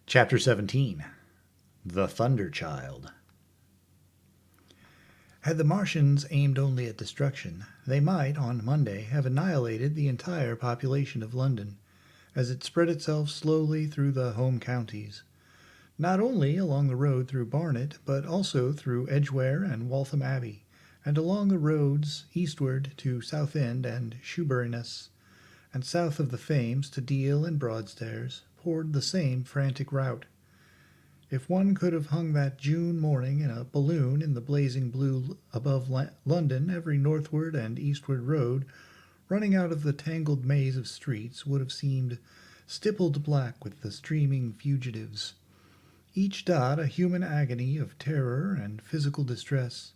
Chapter 17 The Thunder Child. Had the Martians aimed only at destruction, they might, on Monday, have annihilated the entire population of London, as it spread itself slowly through the home counties, not only along the road through Barnet, but also through Edgware and Waltham Abbey, and along the roads eastward to Southend and Shoeburyness, and south of the Thames to Deal and Broadstairs, poured the same frantic rout. If one could have hung that June morning in a balloon in the blazing blue above London, every northward and eastward road running out of the tangled maze of streets would have seemed stippled black with the streaming fugitives, each dot a human agony of terror and physical distress.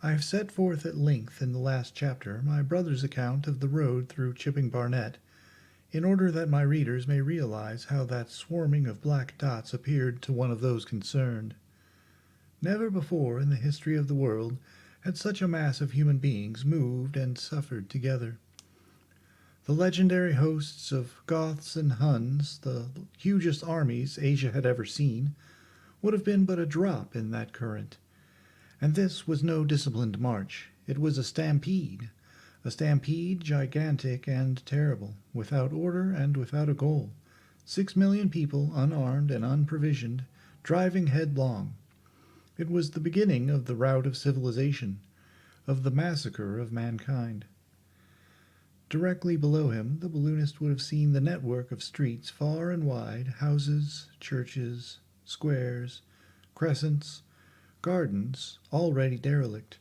I have set forth at length in the last chapter my brother's account of the road through Chipping Barnet, in order that my readers may realize how that swarming of black dots appeared to one of those concerned. Never before in the history of the world had such a mass of human beings moved and suffered together. The legendary hosts of Goths and Huns, the hugest armies Asia had ever seen, would have been but a drop in that current. And this was no disciplined march. It was a stampede gigantic and terrible, without order and without a goal. 6 million people, unarmed and unprovisioned, driving headlong. It was the beginning of the rout of civilization, of the massacre of mankind. Directly below him, the balloonist would have seen the network of streets far and wide, houses, churches, squares, crescents, gardens, already derelict,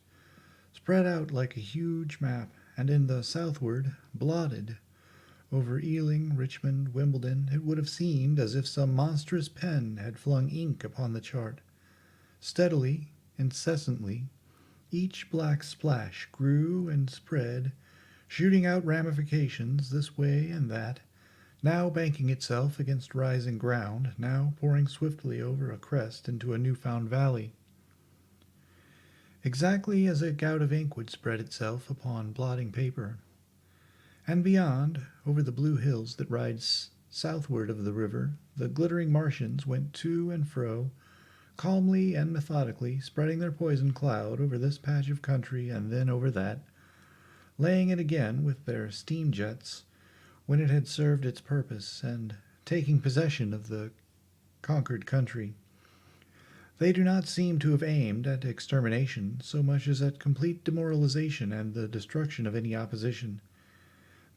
spread out like a huge map, and in the southward, blotted over Ealing, Richmond, Wimbledon, it would have seemed as if some monstrous pen had flung ink upon the chart. Steadily, incessantly, each black splash grew and spread, shooting out ramifications this way and that, now banking itself against rising ground, now pouring swiftly over a crest into a new-found valley. Exactly as a gout of ink would spread itself upon blotting paper. And beyond, over the blue hills that rise southward of the river, the glittering Martians went to and fro, calmly and methodically, spreading their poison cloud over this patch of country and then over that, laying it again with their steam jets when it had served its purpose, and taking possession of the conquered country. They do not seem to have aimed at extermination so much as at complete demoralization and the destruction of any opposition.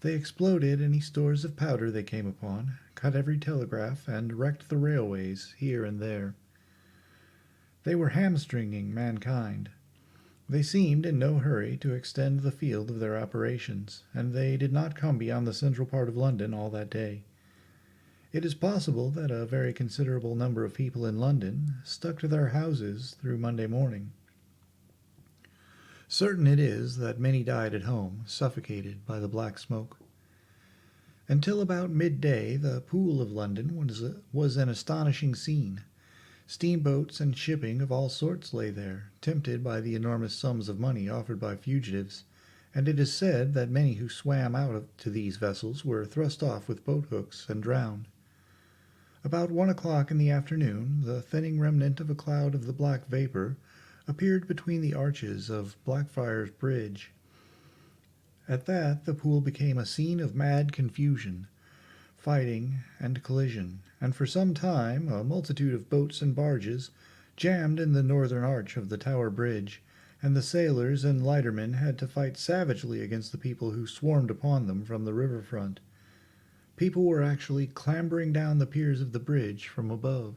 They exploded any stores of powder they came upon, cut every telegraph, and wrecked the railways here and there. They were hamstringing mankind. They seemed in no hurry to extend the field of their operations, and they did not come beyond the central part of London all that day. It is possible that a very considerable number of people in London stuck to their houses through Monday morning. Certain it is that many died at home, suffocated by the black smoke. Until about midday, the Pool of London was an astonishing scene. Steamboats and shipping of all sorts lay there, tempted by the enormous sums of money offered by fugitives, and it is said that many who swam out to these vessels were thrust off with boat-hooks and drowned. About 1 o'clock in the afternoon, the thinning remnant of a cloud of the black vapor appeared between the arches of Blackfriars Bridge. At that, the Pool became a scene of mad confusion, fighting, and collision, and for some time a multitude of boats and barges jammed in the northern arch of the Tower Bridge, and the sailors and lightermen had to fight savagely against the people who swarmed upon them from the river-front. People were actually clambering down the piers of the bridge from above.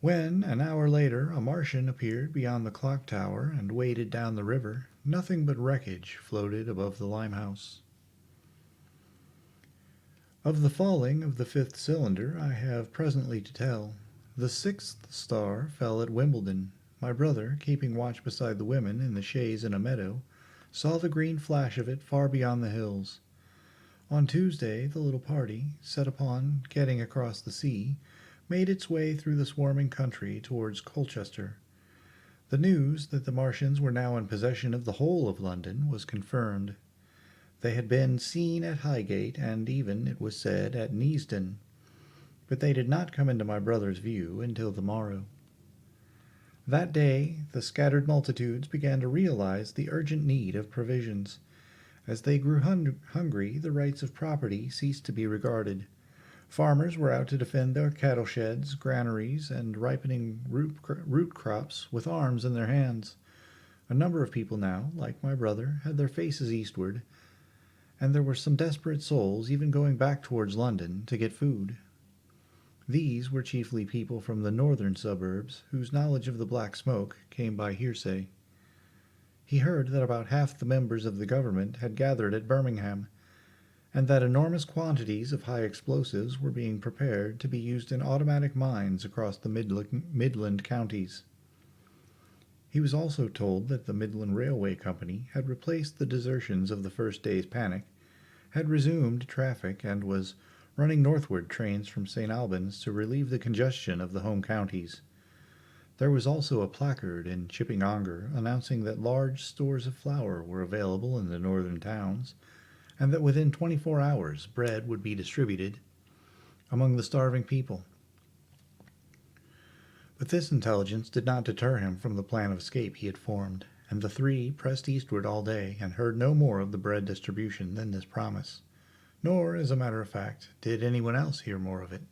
When, an hour later, a Martian appeared beyond the clock tower and waded down the river, nothing but wreckage floated above the Limehouse. Of the falling of the fifth cylinder I have presently to tell. The sixth star fell at Wimbledon. My brother, keeping watch beside the women in the chaise in a meadow, saw the green flash of it far beyond the hills. On Tuesday, the little party, set upon getting across the sea, made its way through the swarming country towards Colchester. The news that the Martians were now in possession of the whole of London was confirmed. They had been seen at Highgate, and even, it was said, at Neasden. but they did not come into my brother's view until the morrow. That day the scattered multitudes began to realize the urgent need of provisions. As they grew hungry, the rights of property ceased to be regarded. Farmers were out to defend their cattle sheds, granaries, and ripening root crops with arms in their hands. A number of people now, like my brother, had their faces eastward, and there were some desperate souls even going back towards London to get food. These were chiefly people from the northern suburbs, whose knowledge of the Black Smoke came by hearsay. He heard that about half the members of the government had gathered at Birmingham, and that enormous quantities of high explosives were being prepared to be used in automatic mines across the Midland counties. He was also told that the Midland Railway Company had replaced the desertions of the first day's panic, had resumed traffic, and was running northward trains from St. Albans to relieve the congestion of the home counties. There was also a placard in Chipping Ongar announcing that large stores of flour were available in the northern towns, and that within 24 hours bread would be distributed among the starving people. But this intelligence did not deter him from the plan of escape he had formed, and the three pressed eastward all day and heard no more of the bread distribution than this promise. Nor, as a matter of fact, did anyone else hear more of it.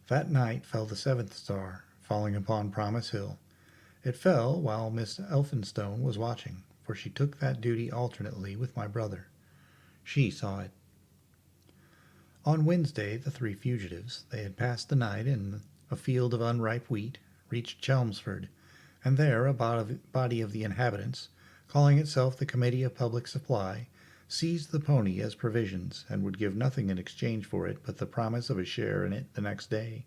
That night fell the seventh star, falling upon Promise Hill. It fell while Miss Elphinstone was watching, for she took that duty alternately with my brother. She saw it. On Wednesday, the three fugitives, they had passed the night in a field of unripe wheat, reached Chelmsford, and there a body of the inhabitants, calling itself the Committee of Public Supply, seized the pony as provisions, and would give nothing in exchange for it but the promise of a share in it the next day.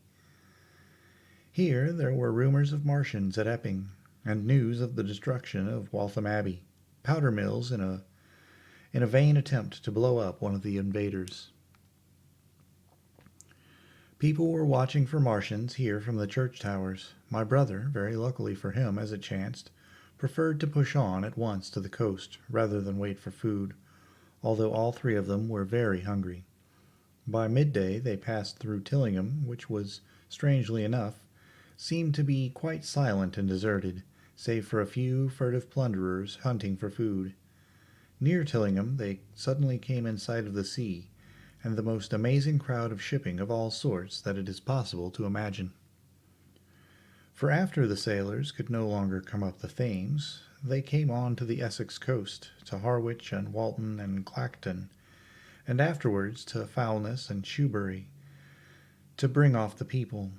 Here there were rumors of Martians at Epping, and news of the destruction of Waltham Abbey, powder mills in a vain attempt to blow up one of the invaders. People were watching for Martians here from the church towers. My brother, very luckily for him as it chanced, preferred to push on at once to the coast rather than wait for food, although all three of them were very hungry. By midday they passed through Tillingham, which was, strangely enough, seemed to be quite silent and deserted, save for a few furtive plunderers hunting for food. Near Tillingham they suddenly came in sight of the sea, and the most amazing crowd of shipping of all sorts that it is possible to imagine. For after the sailors could no longer come up the Thames, they came on to the Essex coast, to Harwich and Walton and Clacton, and afterwards to Foulness and Shoebury, to bring off the people.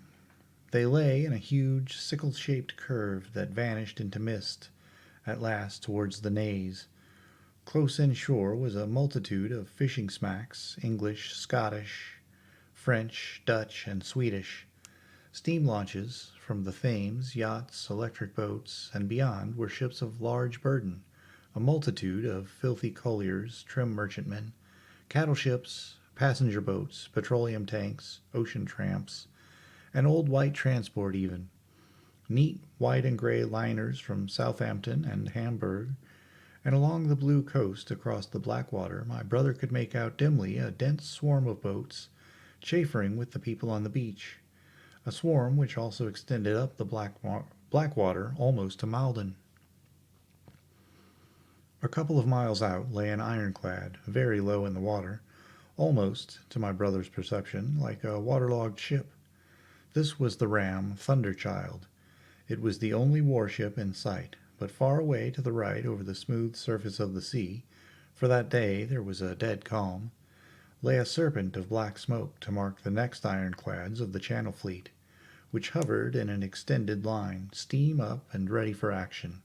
They lay in a huge sickle-shaped curve that vanished into mist at last towards the Naze. Close inshore was a multitude of fishing smacks, English, Scottish, French, Dutch, and Swedish. Steam launches from the Thames, yachts, electric boats, and beyond were ships of large burden, a multitude of filthy colliers, trim merchantmen, cattle ships, passenger boats, petroleum tanks, ocean tramps, and old white transport even. Neat white and gray liners from Southampton and Hamburg, and along the blue coast across the Blackwater my brother could make out dimly a dense swarm of boats chaffering with the people on the beach, a swarm which also extended up the Blackwater almost to Malden. A couple of miles out lay an ironclad, very low in the water, almost, to my brother's perception, like a waterlogged ship. This was the ram Thunderchild. It was the only warship in sight, but far away to the right over the smooth surface of the sea, for that day there was a dead calm, lay a serpent of black smoke to mark the next ironclads of the Channel Fleet, which hovered in an extended line, steam up and ready for action.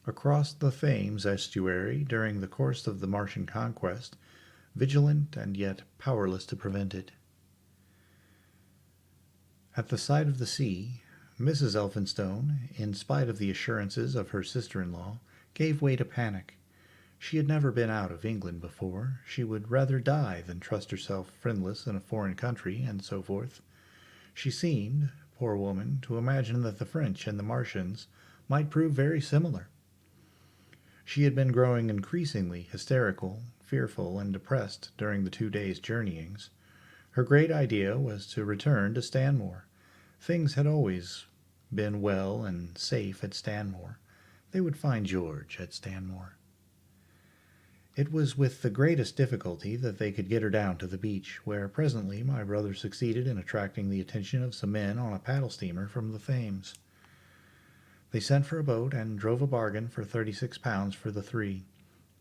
Across the Thames estuary during the course of the Martian conquest, vigilant and yet powerless to prevent it. At the sight of the sea, Mrs. Elphinstone, in spite of the assurances of her sister-in-law, gave way to panic. She had never been out of England before. She would rather die than trust herself friendless in a foreign country, and so forth. She seemed, poor woman, to imagine that the French and the Martians might prove very similar. She had been growing increasingly hysterical, fearful, and depressed during the 2 days' journeyings. Her great idea was to return to Stanmore. Things had always been well and safe at Stanmore. They would find George at Stanmore. It was with the greatest difficulty that they could get her down to the beach, where presently my brother succeeded in attracting the attention of some men on a paddle steamer from the Thames. They sent for a boat and drove a bargain for £36 for the three.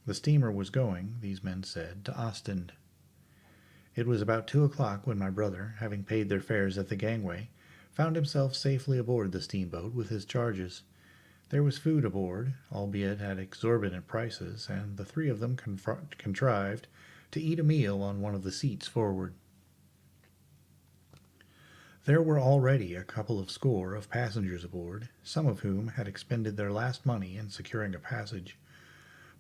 The steamer was going, these men said, to Ostend. It was about 2 o'clock when my brother, having paid their fares at the gangway, found himself safely aboard the steamboat with his charges. There was food aboard, albeit at exorbitant prices, and the three of them contrived to eat a meal on one of the seats forward. There were already a couple of score of passengers aboard, some of whom had expended their last money in securing a passage,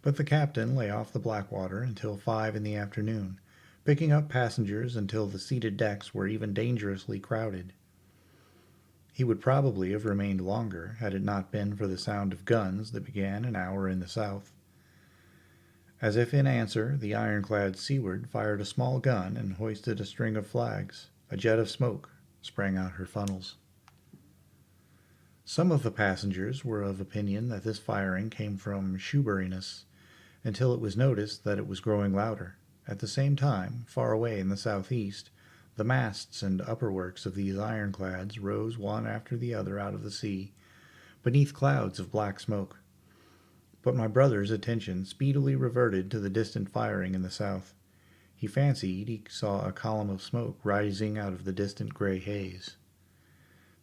but the captain lay off the Blackwater until 5 in the afternoon, picking up passengers until the seated decks were even dangerously crowded. He would probably have remained longer had it not been for the sound of guns that began an hour in the south. As if in answer, the ironclad Seaward fired a small gun and hoisted a string of flags. A jet of smoke sprang out her funnels. Some of the passengers were of opinion that this firing came from Shoeburyness, until it was noticed that it was growing louder. At the same time, far away in the southeast, the masts and upperworks of these ironclads rose one after the other out of the sea, beneath clouds of black smoke. But my brother's attention speedily reverted to the distant firing in the south. He fancied he saw a column of smoke rising out of the distant gray haze.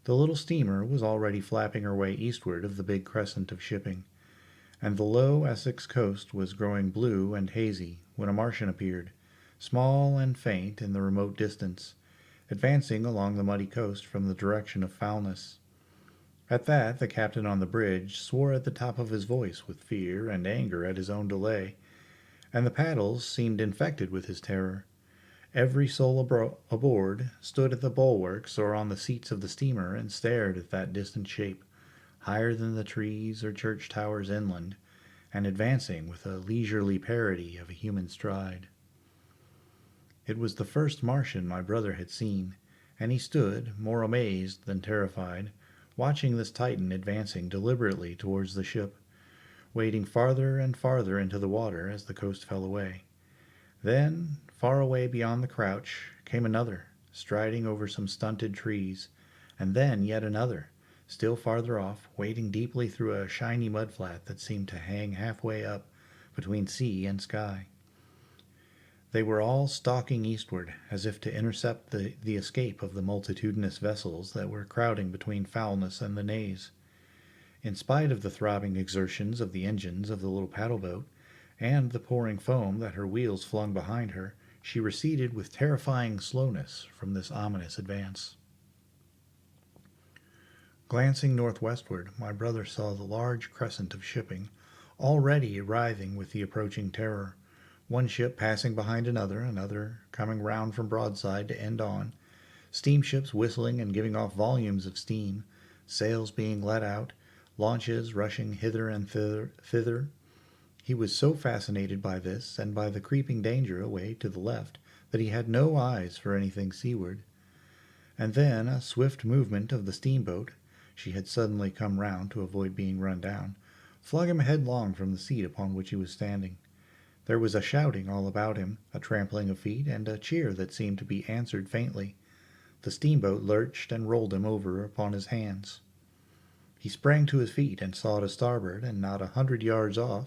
The little steamer was already flapping her way eastward of the big crescent of shipping, and the low Essex coast was growing blue and hazy when a Martian appeared, small and faint in the remote distance, advancing along the muddy coast from the direction of Foulness. At that the captain on the bridge swore at the top of his voice with fear and anger at his own delay, and the paddles seemed infected with his terror. Every soul aboard stood at the bulwarks or on the seats of the steamer and stared at that distant shape, higher than the trees or church towers inland, and advancing with a leisurely parody of a human stride. It was the first Martian my brother had seen, and he stood, more amazed than terrified, watching this Titan advancing deliberately towards the ship, wading farther and farther into the water as the coast fell away. Then, far away beyond the crouch, came another, striding over some stunted trees, and then yet another, still farther off, wading deeply through a shiny mudflat that seemed to hang halfway up between sea and sky. They were all stalking eastward, as if to intercept the escape of the multitudinous vessels that were crowding between Foulness and the Naze. In spite of the throbbing exertions of the engines of the little paddle-boat, and the pouring foam that her wheels flung behind her, she receded with terrifying slowness from this ominous advance. Glancing northwestward, my brother saw the large crescent of shipping, already arriving with the approaching terror, one ship passing behind another coming round from broadside to end on, steamships whistling and giving off volumes of steam, sails being let out, launches rushing hither and thither. He was so fascinated by this and by the creeping danger away to the left that he had no eyes for anything seaward. And then a swift movement of the steamboat, she had suddenly come round to avoid being run down, flung him headlong from the seat upon which he was standing. There was a shouting all about him, a trampling of feet, and a cheer that seemed to be answered faintly. The steamboat lurched and rolled him over upon his hands. He sprang to his feet and saw to starboard, and not 100 yards off,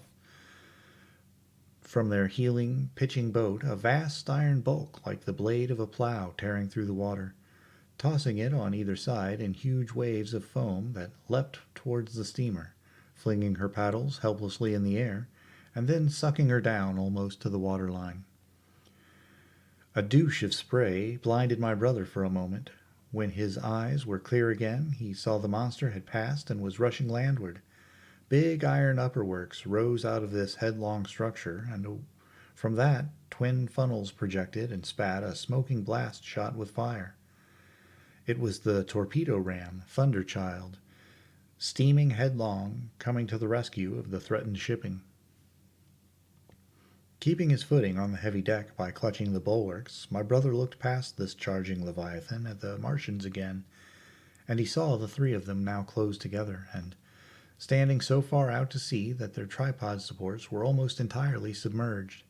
from their heeling, pitching boat, a vast iron bulk like the blade of a plough tearing through the water, tossing it on either side in huge waves of foam that leapt towards the steamer, flinging her paddles helplessly in the air, and then sucking her down almost to the waterline. A douche of spray blinded my brother for a moment. When his eyes were clear again, he saw the monster had passed and was rushing landward. Big iron upperworks rose out of this headlong structure, and from that twin funnels projected and spat a smoking blast shot with fire. It was the torpedo ram, Thunderchild, steaming headlong, coming to the rescue of the threatened shipping. Keeping his footing on the heavy deck by clutching the bulwarks, my brother looked past this charging leviathan at the Martians again, and he saw the three of them now close together, and standing so far out to sea that their tripod supports were almost entirely submerged.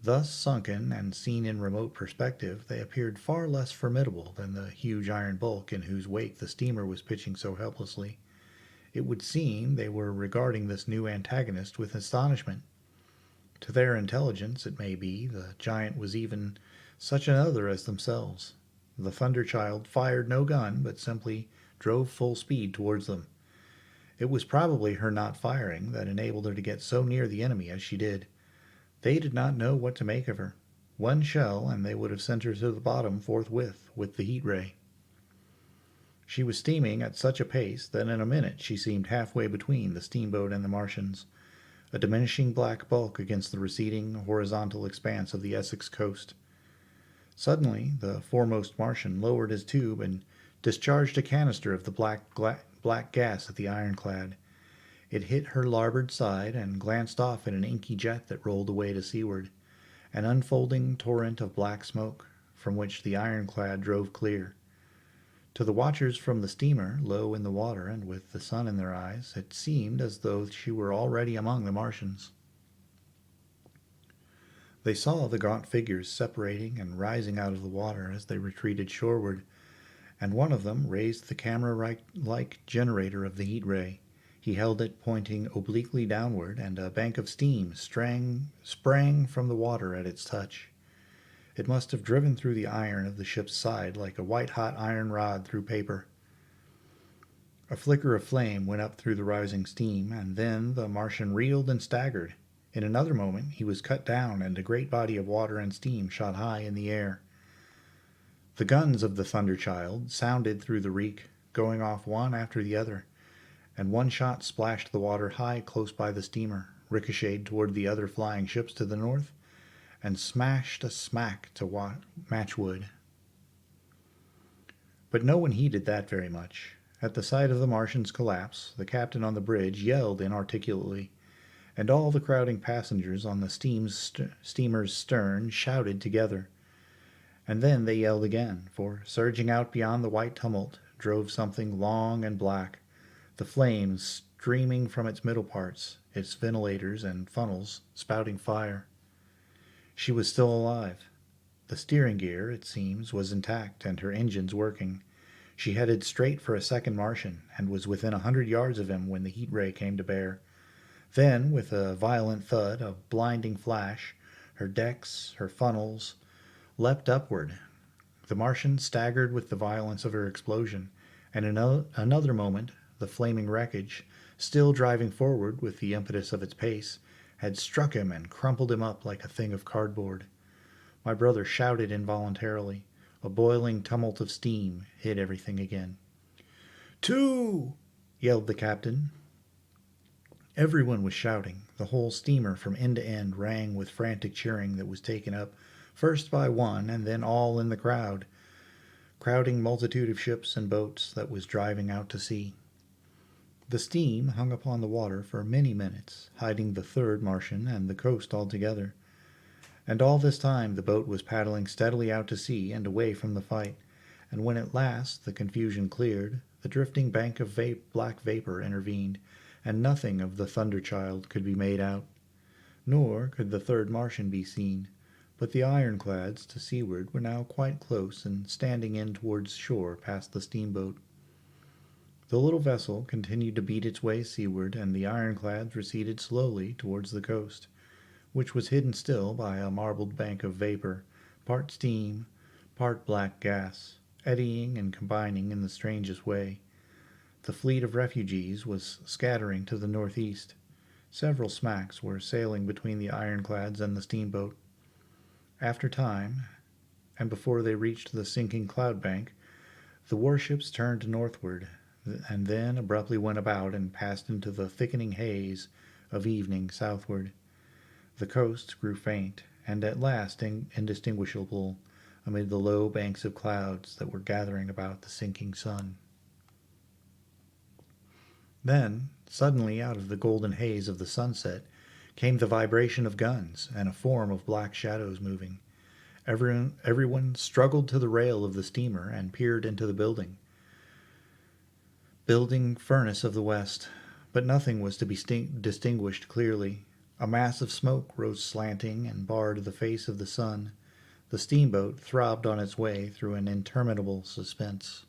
Thus sunken and seen in remote perspective, they appeared far less formidable than the huge iron bulk in whose wake the steamer was pitching so helplessly. It would seem they were regarding this new antagonist with astonishment. To their intelligence, it may be, the giant was even such another as themselves. The Thunder Child fired no gun, but simply drove full speed towards them. It was probably her not firing that enabled her to get so near the enemy as she did. They did not know what to make of her. One shell, and they would have sent her to the bottom forthwith with the heat ray. She was steaming at such a pace that in a minute she seemed halfway between the steamboat and the Martians, a diminishing black bulk against the receding horizontal expanse of the Essex coast. Suddenly the foremost Martian lowered his tube and discharged a canister of the black gas at the ironclad. It hit her larboard side and glanced off in an inky jet that rolled away to seaward, an unfolding torrent of black smoke, from which the ironclad drove clear. To the watchers from the steamer, low in the water and with the sun in their eyes, it seemed as though she were already among the Martians. They saw the gaunt figures separating and rising out of the water as they retreated shoreward, and one of them raised the camera-like generator of the heat ray. He held it pointing obliquely downward, and a bank of steam sprang from the water at its touch. It must have driven through the iron of the ship's side like a white-hot iron rod through paper. A flicker of flame went up through the rising steam, and then the Martian reeled and staggered. In another moment he was cut down, and a great body of water and steam shot high in the air. The guns of the Thunder Child sounded through the reek, going off one after the other, and one shot splashed the water high close by the steamer, ricocheted toward the other flying ships to the north, and smashed a smack to matchwood. But no one heeded that very much. At the sight of the Martian's collapse, the captain on the bridge yelled inarticulately, and all the crowding passengers on the steamer's stern shouted together. And then they yelled again, for surging out beyond the white tumult drove something long and black, the flames streaming from its middle parts, its ventilators and funnels spouting fire. She was still alive. The steering gear, it seems, was intact and her engines working. She headed straight for a second Martian and was within 100 yards of him when the heat ray came to bear. Then, with a violent thud, a blinding flash, her decks, her funnels, leapt upward. The Martian staggered with the violence of her explosion, and in another moment the flaming wreckage, still driving forward with the impetus of its pace, had struck him and crumpled him up like a thing of cardboard. My brother shouted involuntarily. A boiling tumult of steam hid everything again. "Two!" yelled the captain. Everyone was shouting. The whole steamer from end to end rang with frantic cheering that was taken up first by one and then all in the crowding multitude of ships and boats that was driving out to sea. The steam hung upon the water for many minutes, hiding the third Martian and the coast altogether. And all this time the boat was paddling steadily out to sea and away from the fight, and when at last the confusion cleared, the drifting bank of black vapor intervened, and nothing of the Thunder Child could be made out. Nor could the third Martian be seen, but the ironclads to seaward were now quite close and standing in towards shore past the steamboat. The little vessel continued to beat its way seaward, and the ironclads receded slowly towards the coast, which was hidden still by a marbled bank of vapor, part steam, part black gas, eddying and combining in the strangest way. The fleet of refugees was scattering to the northeast. Several smacks were sailing between the ironclads and the steamboat. After time, and before they reached the sinking cloud bank, the warships turned northward, and then abruptly went about and passed into the thickening haze of evening southward. The coast grew faint, and at last indistinguishable amid the low banks of clouds that were gathering about the sinking sun. Then, suddenly out of the golden haze of the sunset, came the vibration of guns and a form of black shadows moving. Everyone struggled to the rail of the steamer and peered into the building furnace of the west, but nothing was to be distinguished clearly. A mass of smoke rose slanting and barred the face of the sun. The steamboat throbbed on its way through an interminable suspense.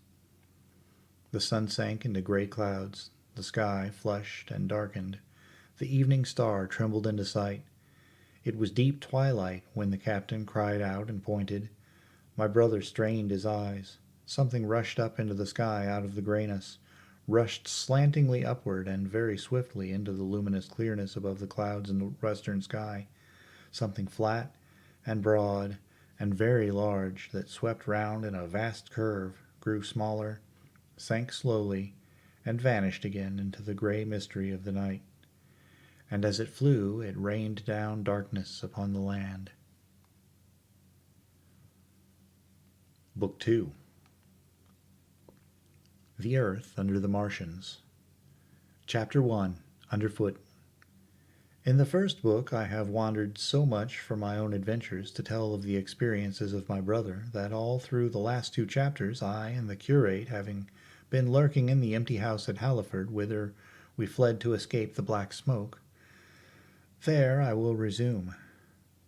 The sun sank into gray clouds. The sky flushed and darkened. The evening star trembled into sight. It was deep twilight when the captain cried out and pointed. My brother strained his eyes. Something rushed up into the sky out of the grayness, rushed slantingly upward and very swiftly into the luminous clearness above the clouds in the western sky. Something flat and broad and very large that swept round in a vast curve, grew smaller, sank slowly, and vanished again into the gray mystery of the night. And as it flew, it rained down darkness upon the land. Book 2. The Earth Under the Martians. Chapter 1. Underfoot. In the first book I have wandered so much from my own adventures to tell of the experiences of my brother that all through the last 2 chapters I and the curate, having been lurking in the empty house at Halliford, whither we fled to escape the black smoke, there I will resume.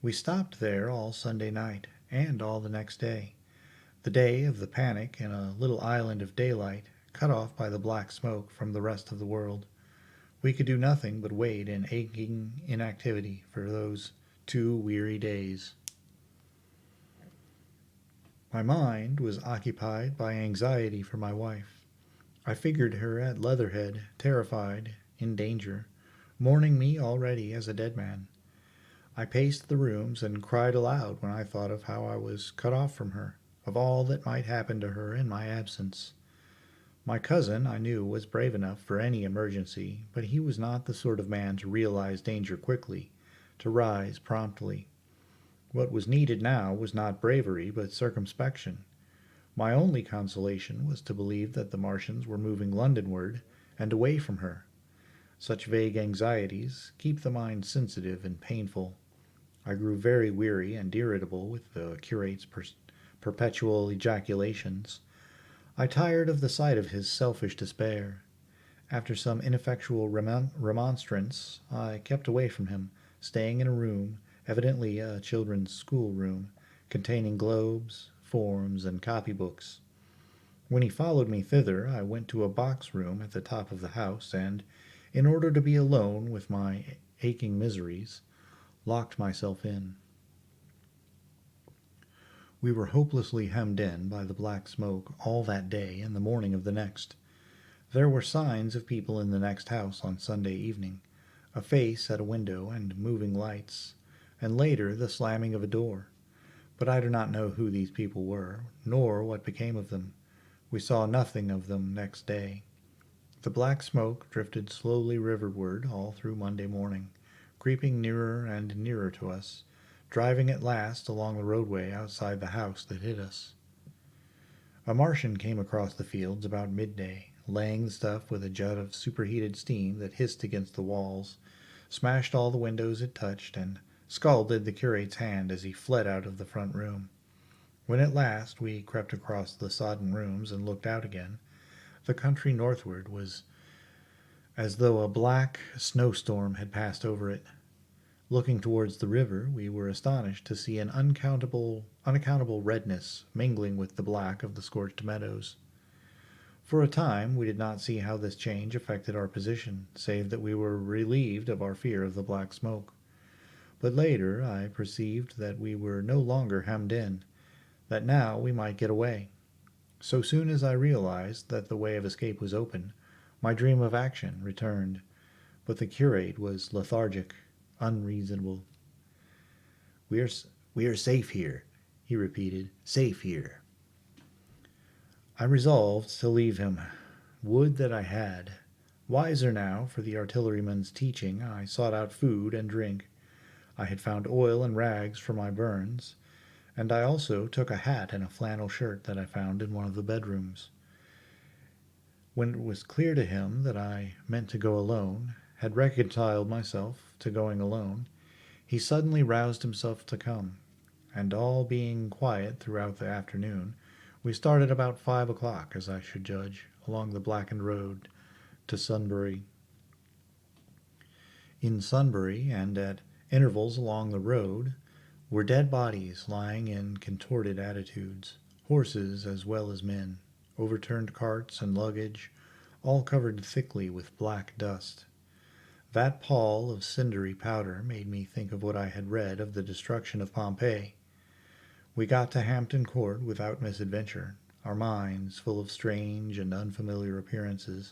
We stopped there all Sunday night, and all the next day, the day of the panic, in a little island of daylight, cut off by the black smoke from the rest of the world. We could do nothing but wait in aching inactivity for those 2 weary days. My mind was occupied by anxiety for my wife. I figured her at Leatherhead, terrified, in danger, mourning me already as a dead man. I paced the rooms and cried aloud when I thought of how I was cut off from her, of all that might happen to her in my absence. My cousin, I knew, was brave enough for any emergency, but he was not the sort of man to realize danger quickly, to rise promptly. What was needed now was not bravery, but circumspection. My only consolation was to believe that the Martians were moving Londonward and away from her. Such vague anxieties keep the mind sensitive and painful. I grew very weary and irritable with the curate's perpetual ejaculations. I tired of the sight of his selfish despair. After some ineffectual remonstrance, I kept away from him, staying in a room, evidently a children's schoolroom, containing globes, forms, and copybooks. When he followed me thither, I went to a box room at the top of the house, and, in order to be alone with my aching miseries, locked myself in. We were hopelessly hemmed in by the black smoke all that day and the morning of the next. There were signs of people in the next house on Sunday evening, a face at a window and moving lights, and later the slamming of a door. But I do not know who these people were, nor what became of them. We saw nothing of them next day. The black smoke drifted slowly riverward all through Monday morning, creeping nearer and nearer to us, driving at last along the roadway outside the house that hid us. A Martian came across the fields about midday, laying the stuff with a jet of superheated steam that hissed against the walls, smashed all the windows it touched, and scalded the curate's hand as he fled out of the front room. When at last we crept across the sodden rooms and looked out again, the country northward was as though a black snowstorm had passed over it. Looking towards the river, we were astonished to see an unaccountable redness mingling with the black of the scorched meadows. For a time we did not see how this change affected our position, save that we were relieved of our fear of the black smoke. But later I perceived that we were no longer hemmed in, that now we might get away. So soon as I realized that the way of escape was open, my dream of action returned, but the curate was lethargic, unreasonable. We are safe here," he repeated. "Safe here." I resolved to leave him. Would that I had. Wiser now for the artilleryman's teaching, I sought out food and drink. I had found oil and rags for my burns, and I also took a hat and a flannel shirt that I found in one of the bedrooms. When it was clear to him that I meant to go alone, had reconciled myself to going alone, he suddenly roused himself to come, and all being quiet throughout the afternoon, we started about 5 o'clock, as I should judge, along the blackened road to Sunbury. In Sunbury, and at intervals along the road, were dead bodies lying in contorted attitudes, horses as well as men, overturned carts and luggage, all covered thickly with black dust. That pall of cindery powder made me think of what I had read of the destruction of Pompeii. We got to Hampton Court without misadventure, our minds full of strange and unfamiliar appearances,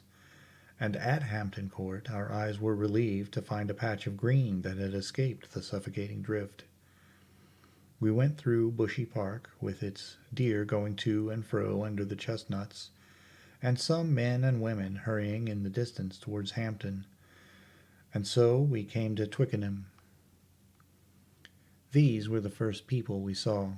and at Hampton Court our eyes were relieved to find a patch of green that had escaped the suffocating drift. We went through Bushy Park, with its deer going to and fro under the chestnuts, and some men and women hurrying in the distance towards Hampton, and so we came to Twickenham. These were the first people we saw.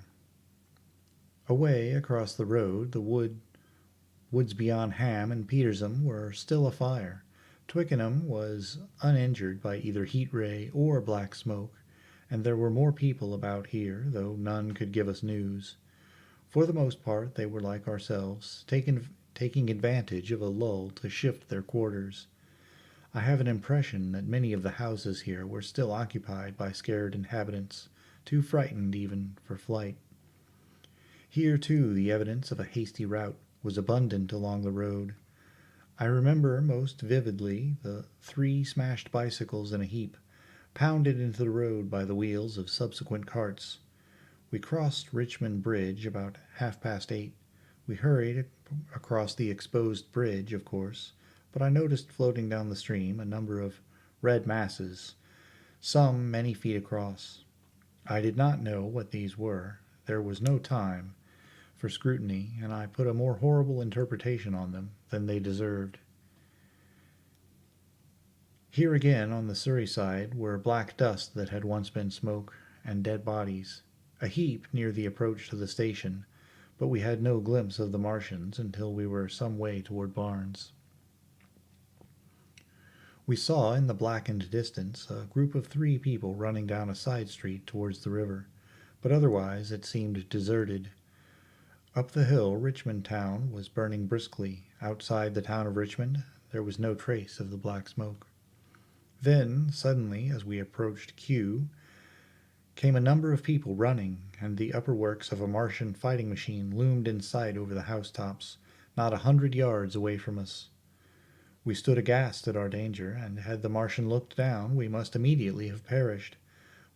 Away across the road, the woods beyond Ham and Petersham were still afire. Twickenham was uninjured by either heat ray or black smoke, and there were more people about here, though none could give us news. For the most part they were like ourselves, taking advantage of a lull to shift their quarters. I have an impression that many of the houses here were still occupied by scared inhabitants, too frightened even for flight. Here, too, the evidence of a hasty rout was abundant along the road. I remember most vividly the 3 smashed bicycles in a heap, pounded into the road by the wheels of subsequent carts. We crossed Richmond Bridge about 8:30. We hurried across the exposed bridge, of course, but I noticed floating down the stream a number of red masses, some many feet across. I did not know what these were. There was no time for scrutiny, and I put a more horrible interpretation on them than they deserved. Here again on the Surrey side were black dust that had once been smoke, and dead bodies, a heap near the approach to the station, but we had no glimpse of the Martians until we were some way toward Barnes. We saw in the blackened distance a group of 3 people running down a side street towards the river, but otherwise it seemed deserted. Up the hill Richmond town was burning briskly. Outside the town of Richmond there was no trace of the black smoke. Then, suddenly, as we approached Kew, came a number of people running, and the upper works of a Martian fighting machine loomed in sight over the housetops, not 100 yards away from us. We stood aghast at our danger, and had the Martian looked down, we must immediately have perished.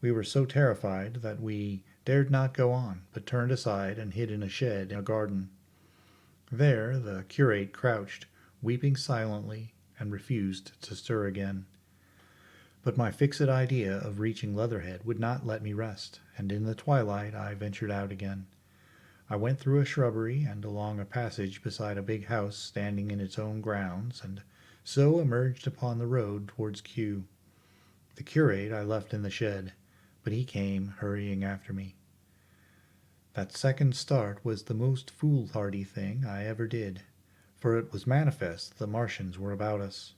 We were so terrified that we dared not go on, but turned aside and hid in a shed in a garden. There the curate crouched, weeping silently, and refused to stir again. But my fixed idea of reaching Leatherhead would not let me rest, and in the twilight I ventured out again. I went through a shrubbery and along a passage beside a big house standing in its own grounds, and so emerged upon the road towards Kew. The curate I left in the shed, but he came hurrying after me. That second start was the most foolhardy thing I ever did, for it was manifest the Martians were about us.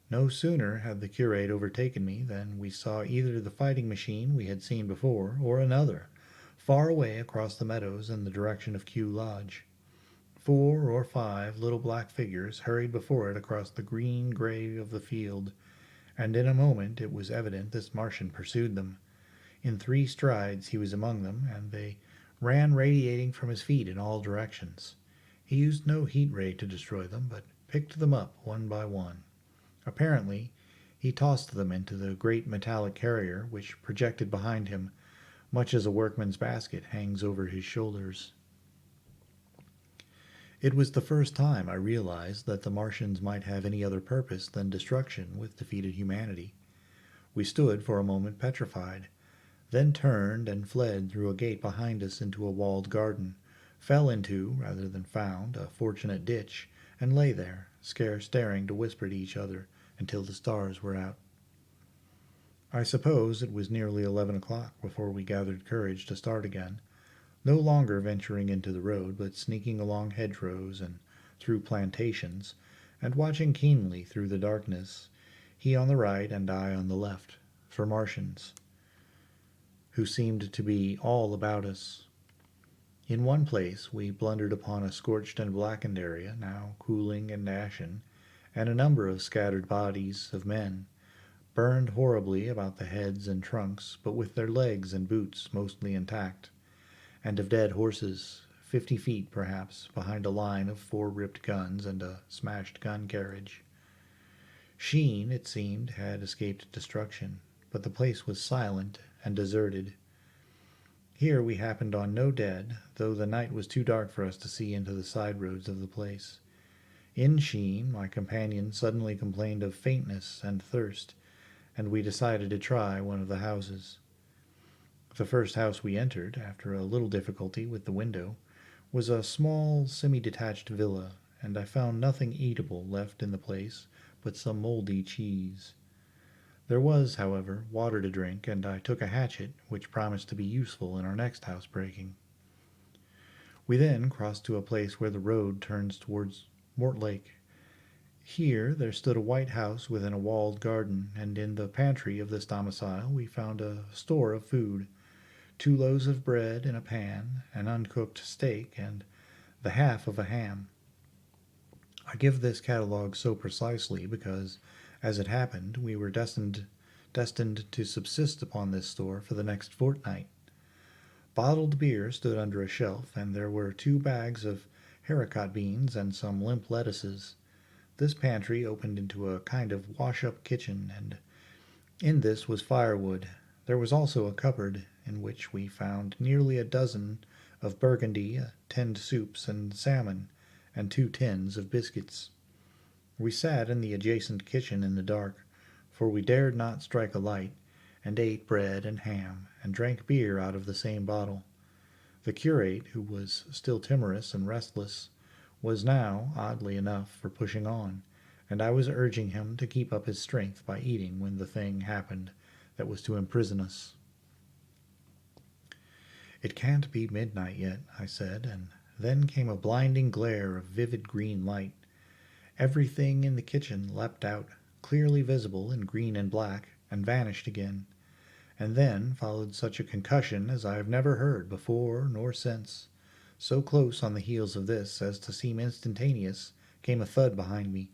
No sooner had the curate overtaken me than we saw either the fighting machine we had seen before, or another, far away across the meadows in the direction of Kew Lodge. 4 or 5 little black figures hurried before it across the green gray of the field, and in a moment it was evident this Martian pursued them. In 3 strides he was among them, and they ran radiating from his feet in all directions. He used no heat ray to destroy them, but picked them up one by one. Apparently, he tossed them into the great metallic carrier which projected behind him, much as a workman's basket hangs over his shoulders. It was the first time I realized that the Martians might have any other purpose than destruction with defeated humanity. We stood for a moment petrified, then turned and fled through a gate behind us into a walled garden, fell into, rather than found, a fortunate ditch, and lay there, scarce daring to whisper to each other until the stars were out. I suppose it was nearly 11 o'clock before we gathered courage to start again, no longer venturing into the road, but sneaking along hedgerows and through plantations, and watching keenly through the darkness, he on the right and I on the left, for Martians, who seemed to be all about us. In one place we blundered upon a scorched and blackened area, now cooling and ashen, and a number of scattered bodies of men, burned horribly about the heads and trunks, but with their legs and boots mostly intact, and of dead horses, 50 feet perhaps, behind a line of 4 ripped guns and a smashed gun carriage. Sheen, it seemed, had escaped destruction, but the place was silent and deserted. Here we happened on no dead, though the night was too dark for us to see into the side roads of the place. In Sheen, my companion suddenly complained of faintness and thirst, and we decided to try one of the houses. The first house we entered, after a little difficulty with the window, was a small semi-detached villa, and I found nothing eatable left in the place but some moldy cheese. There was, however, water to drink, and I took a hatchet, which promised to be useful in our next housebreaking. We then crossed to a place where the road turns towards Mortlake. Here there stood a white house within a walled garden, and in the pantry of this domicile we found a store of food, 2 loaves of bread in a pan, an uncooked steak, and the half of a ham. I give this catalogue so precisely because, as it happened, we were destined to subsist upon this store for the next fortnight. Bottled beer stood under a shelf, and there were 2 bags of haricot beans and some limp lettuces. This pantry opened into a kind of wash-up kitchen, and in this was firewood. There was also a cupboard, in which we found nearly a dozen of burgundy, tinned soups and salmon, and 2 tins of biscuits. We sat in the adjacent kitchen in the dark, for we dared not strike a light, and ate bread and ham, and drank beer out of the same bottle. The curate, who was still timorous and restless, was now, oddly enough, for pushing on, and I was urging him to keep up his strength by eating when the thing happened that was to imprison us. "It can't be midnight yet," I said, and then came a blinding glare of vivid green light. Everything in the kitchen leapt out, clearly visible in green and black, and vanished again. And then followed such a concussion as I have never heard before nor since. So close on the heels of this as to seem instantaneous came a thud behind me,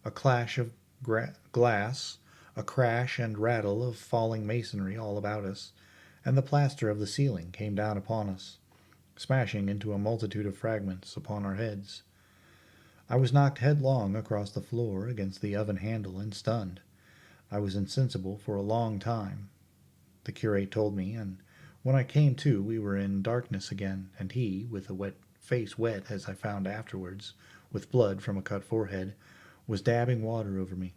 a clash of glass, a crash and rattle of falling masonry all about us, and the plaster of the ceiling came down upon us, smashing into a multitude of fragments upon our heads. I was knocked headlong across the floor against the oven handle and stunned. I was insensible for a long time, the curate told me, and when I came to we were in darkness again, and he, with a face wet, as I found afterwards, with blood from a cut forehead, was dabbing water over me.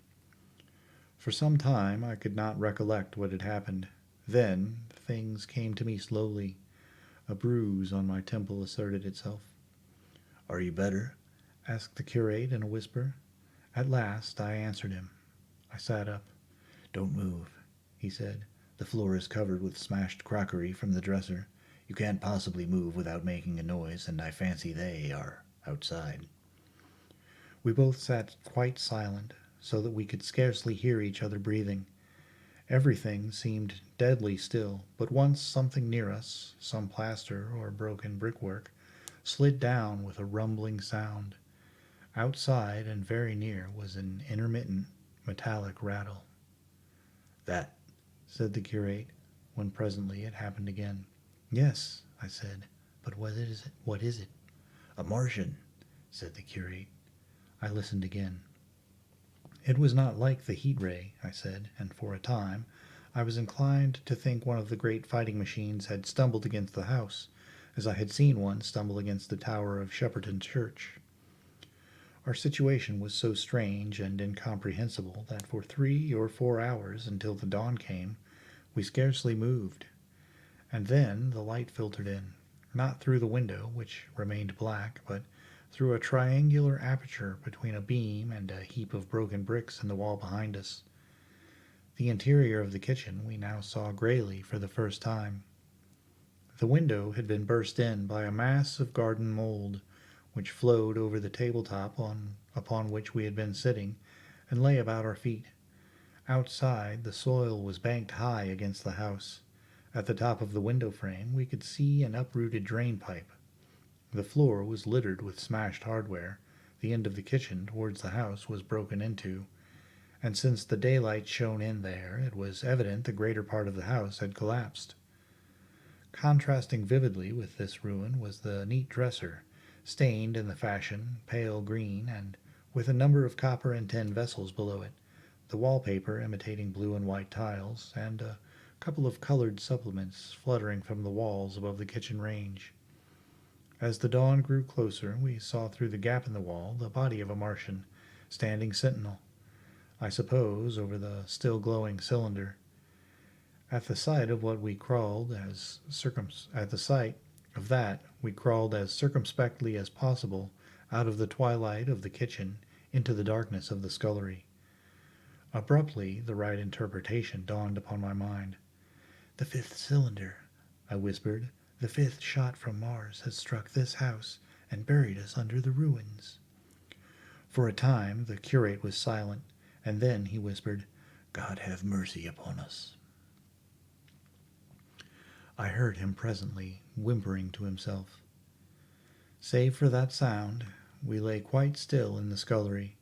For some time I could not recollect what had happened. Then things came to me slowly. A bruise on my temple asserted itself. "Are you better?" asked the curate in a whisper. At last I answered him. I sat up. "Don't move," he said. "The floor is covered with smashed crockery from the dresser. You can't possibly move without making a noise, and I fancy they are outside." We both sat quite silent, so that we could scarcely hear each other breathing. Everything seemed deadly still, but once something near us, some plaster or broken brickwork, slid down with a rumbling sound. Outside and very near was an intermittent metallic rattle. "That," said the curate, when presently it happened again. "Yes," I said, "but what is it? What is it?" "A Martian," said the curate. I listened again. It was not like the heat ray, I said, and for a time I was inclined to think one of the great fighting machines had stumbled against the house, as I had seen one stumble against the tower of Shepperton Church. Our situation was so strange and incomprehensible that for 3 or 4 hours, until the dawn came, we scarcely moved. And then the light filtered in, not through the window, which remained black, but through a triangular aperture between a beam and a heap of broken bricks in the wall behind us. The interior of the kitchen we now saw grayly for the first time. The window had been burst in by a mass of garden mold, which flowed over the tabletop upon which we had been sitting, and lay about our feet. Outside, the soil was banked high against the house. At the top of the window frame, we could see an uprooted drain pipe. The floor was littered with smashed hardware. The end of the kitchen towards the house was broken into, and since the daylight shone in there, it was evident the greater part of the house had collapsed. Contrasting vividly with this ruin was the neat dresser, stained in the fashion pale green, and with a number of copper and tin vessels below it, the wallpaper imitating blue and white tiles, and a couple of colored supplements fluttering from the walls above the kitchen range. As the dawn grew closer, we saw through the gap in the wall the body of a Martian, standing sentinel, I suppose, over the still glowing cylinder. At the sight of what we crawled as at the sight of that we crawled as circumspectly as possible out of the twilight of the kitchen into the darkness of the scullery. Abruptly, the right interpretation dawned upon my mind. "The fifth cylinder," I whispered. "The fifth shot from Mars has struck this house and buried us under the ruins." For a time the curate was silent, and then he whispered, "God have mercy upon us." I heard him presently, whimpering to himself. Save for that sound, we lay quite still in the scullery.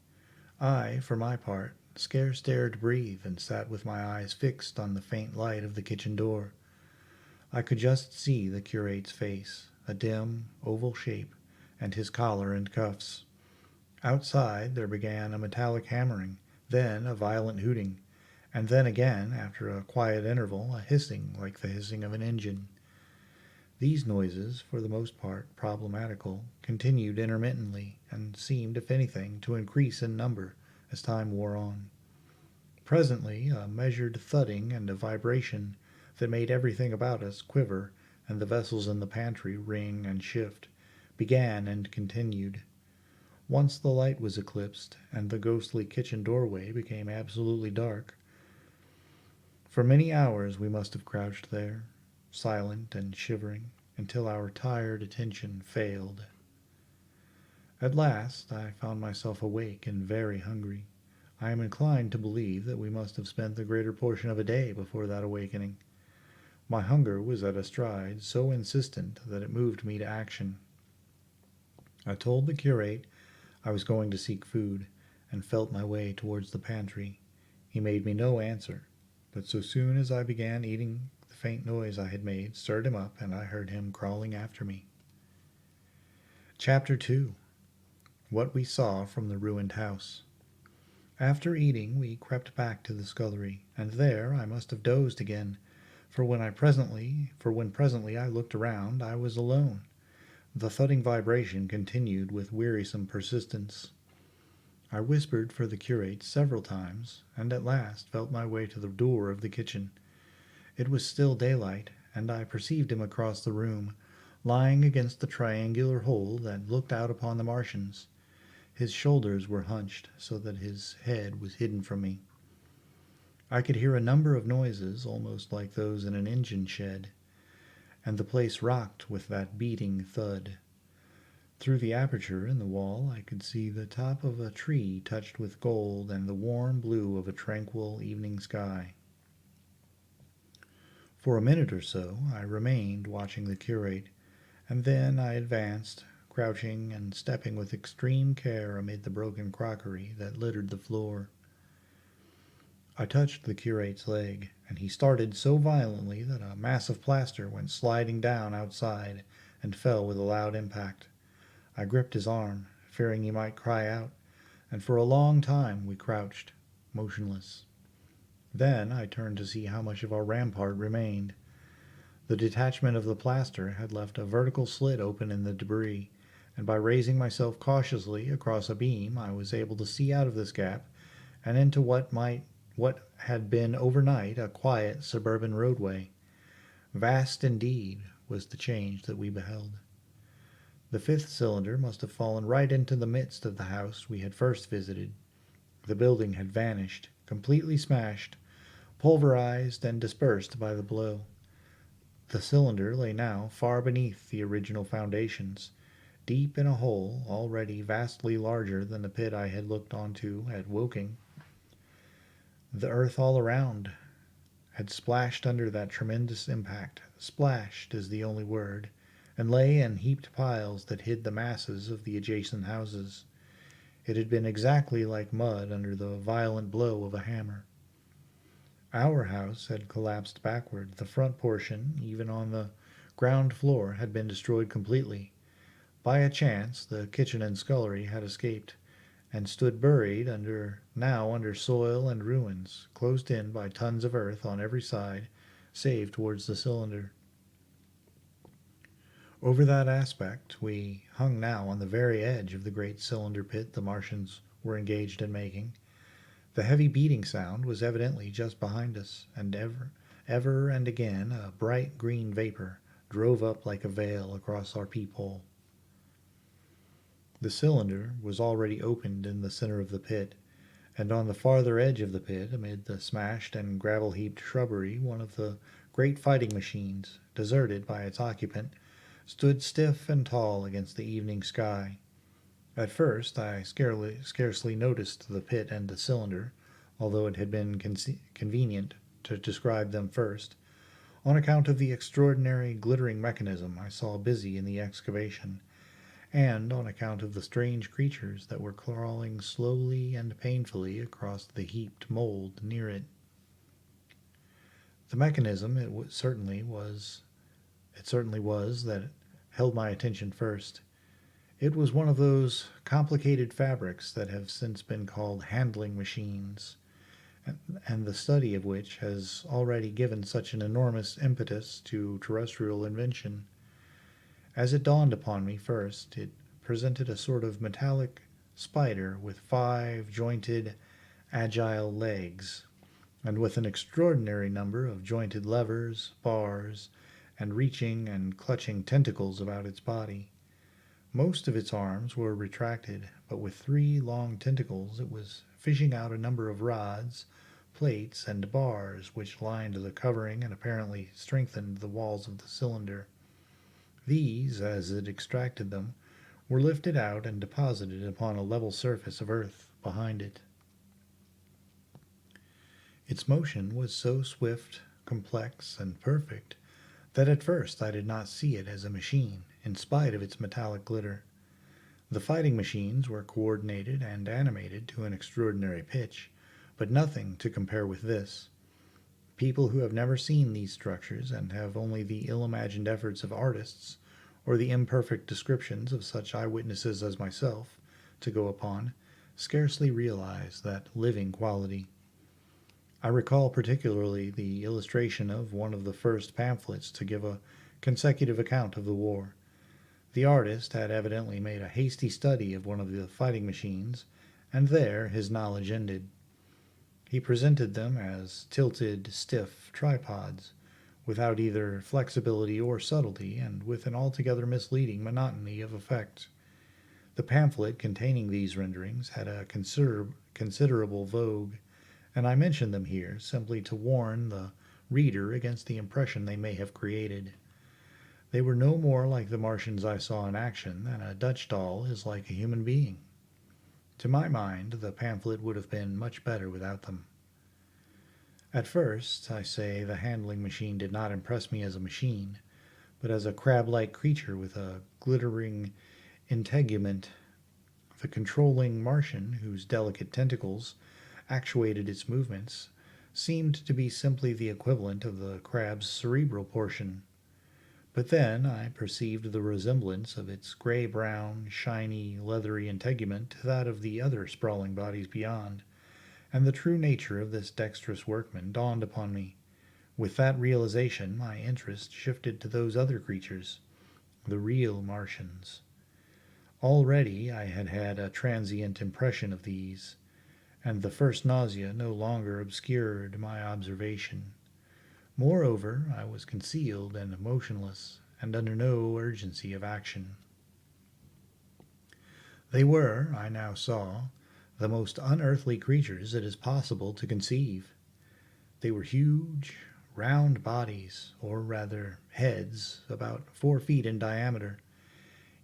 I, for my part, scarce dared breathe, and sat with my eyes fixed on the faint light of the kitchen door. I could just see the curate's face, a dim, oval shape, and his collar and cuffs. Outside there began a metallic hammering, then a violent hooting, and then again, after a quiet interval, a hissing like the hissing of an engine. These noises, for the most part problematical, continued intermittently, and seemed, if anything, to increase in number as time wore on. Presently a measured thudding and a vibration that made everything about us quiver and the vessels in the pantry ring and shift began and continued. Once the light was eclipsed, and the ghostly kitchen doorway became absolutely dark. For many hours we must have crouched there, silent and shivering, until our tired attention failed. At last I found myself awake and very hungry. I am inclined to believe that we must have spent the greater portion of a day before that awakening. My hunger was at a stride so insistent that it moved me to action. I told the curate I was going to seek food, and felt my way towards the pantry. He made me no answer, but so soon as I began eating, the faint noise I had made stirred him up, and I heard him crawling after me. Chapter 2. What we saw from the ruined house. After eating, we crept back to the scullery, and there I must have dozed again, for when presently I looked around, I was alone. The thudding vibration continued with wearisome persistence. I whispered for the curate several times, and at last felt my way to the door of the kitchen. It was still daylight, and I perceived him across the room, lying against the triangular hole that looked out upon the Martians. His shoulders were hunched, so that his head was hidden from me. I could hear a number of noises, almost like those in an engine shed, and the place rocked with that beating thud. Through the aperture in the wall I could see the top of a tree touched with gold and the warm blue of a tranquil evening sky. For a minute or so I remained watching the curate, and then I advanced, crouching and stepping with extreme care amid the broken crockery that littered the floor. I touched the curate's leg, and he started so violently that a mass of plaster went sliding down outside and fell with a loud impact. I gripped his arm, fearing he might cry out, and for a long time we crouched, motionless. Then I turned to see how much of our rampart remained. The detachment of the plaster had left a vertical slit open in the debris, and by raising myself cautiously across a beam I was able to see out of this gap and into what had been overnight a quiet suburban roadway. Vast indeed was the change that we beheld. The fifth cylinder must have fallen right into the midst of the house we had first visited. The building had vanished, completely smashed, pulverized and dispersed by the blow. The cylinder lay now far beneath the original foundations, deep in a hole already vastly larger than the pit I had looked onto at Woking. The earth all around had splashed under that tremendous impact. Splashed is the only word, and lay in heaped piles that hid the masses of the adjacent houses. It had been exactly like mud under the violent blow of a hammer. Our house had collapsed backward. The front portion, even on the ground floor, had been destroyed completely. By a chance, the kitchen and scullery had escaped, and stood buried under soil and ruins, closed in by tons of earth on every side, save towards the cylinder. Over that aspect, we hung now on the very edge of the great cylinder pit the Martians were engaged in making. The heavy beating sound was evidently just behind us, and ever and again a bright green vapor drove up like a veil across our peephole. The cylinder was already opened in the center of the pit, and on the farther edge of the pit, amid the smashed and gravel-heaped shrubbery, one of the great fighting machines, deserted by its occupant, stood stiff and tall against the evening sky. At first I scarcely noticed the pit and the cylinder, although it had been convenient to describe them first, on account of the extraordinary glittering mechanism I saw busy in the excavation, and on account of the strange creatures that were crawling slowly and painfully across the heaped mold near it. The mechanism certainly was that held my attention first. It was one of those complicated fabrics that have since been called handling machines, and the study of which has already given such an enormous impetus to terrestrial invention. As it dawned upon me first, it presented a sort of metallic spider with 5 jointed, agile legs, and with an extraordinary number of jointed levers, bars, and reaching and clutching tentacles about its body. Most of its arms were retracted, but with 3 long tentacles it was fishing out a number of rods, plates, and bars which lined the covering and apparently strengthened the walls of the cylinder. These, as it extracted them, were lifted out and deposited upon a level surface of earth behind it. Its motion was so swift, complex, and perfect that at first I did not see it as a machine, in spite of its metallic glitter. The fighting machines were coordinated and animated to an extraordinary pitch, but nothing to compare with this. People who have never seen these structures and have only the ill-imagined efforts of artists, or the imperfect descriptions of such eyewitnesses as myself, to go upon, scarcely realize that living quality. I recall particularly the illustration of one of the first pamphlets to give a consecutive account of the war. The artist had evidently made a hasty study of one of the fighting machines, and there his knowledge ended. He presented them as tilted, stiff tripods, without either flexibility or subtlety, and with an altogether misleading monotony of effect. The pamphlet containing these renderings had a considerable vogue, and I mention them here simply to warn the reader against the impression they may have created. They were no more like the Martians I saw in action than a Dutch doll is like a human being. To my mind, the pamphlet would have been much better without them. At first, I say, the handling machine did not impress me as a machine, but as a crab-like creature with a glittering integument. The controlling Martian, whose delicate tentacles actuated its movements, seemed to be simply the equivalent of the crab's cerebral portion. But then I perceived the resemblance of its gray-brown, shiny, leathery integument to that of the other sprawling bodies beyond, and the true nature of this dexterous workman dawned upon me. With that realization my interest shifted to those other creatures, the real Martians. Already I had had a transient impression of these, and the first nausea no longer obscured my observation. Moreover, I was concealed and motionless, and under no urgency of action. They were, I now saw, the most unearthly creatures it is possible to conceive. They were huge, round bodies, or rather heads, about 4 feet in diameter,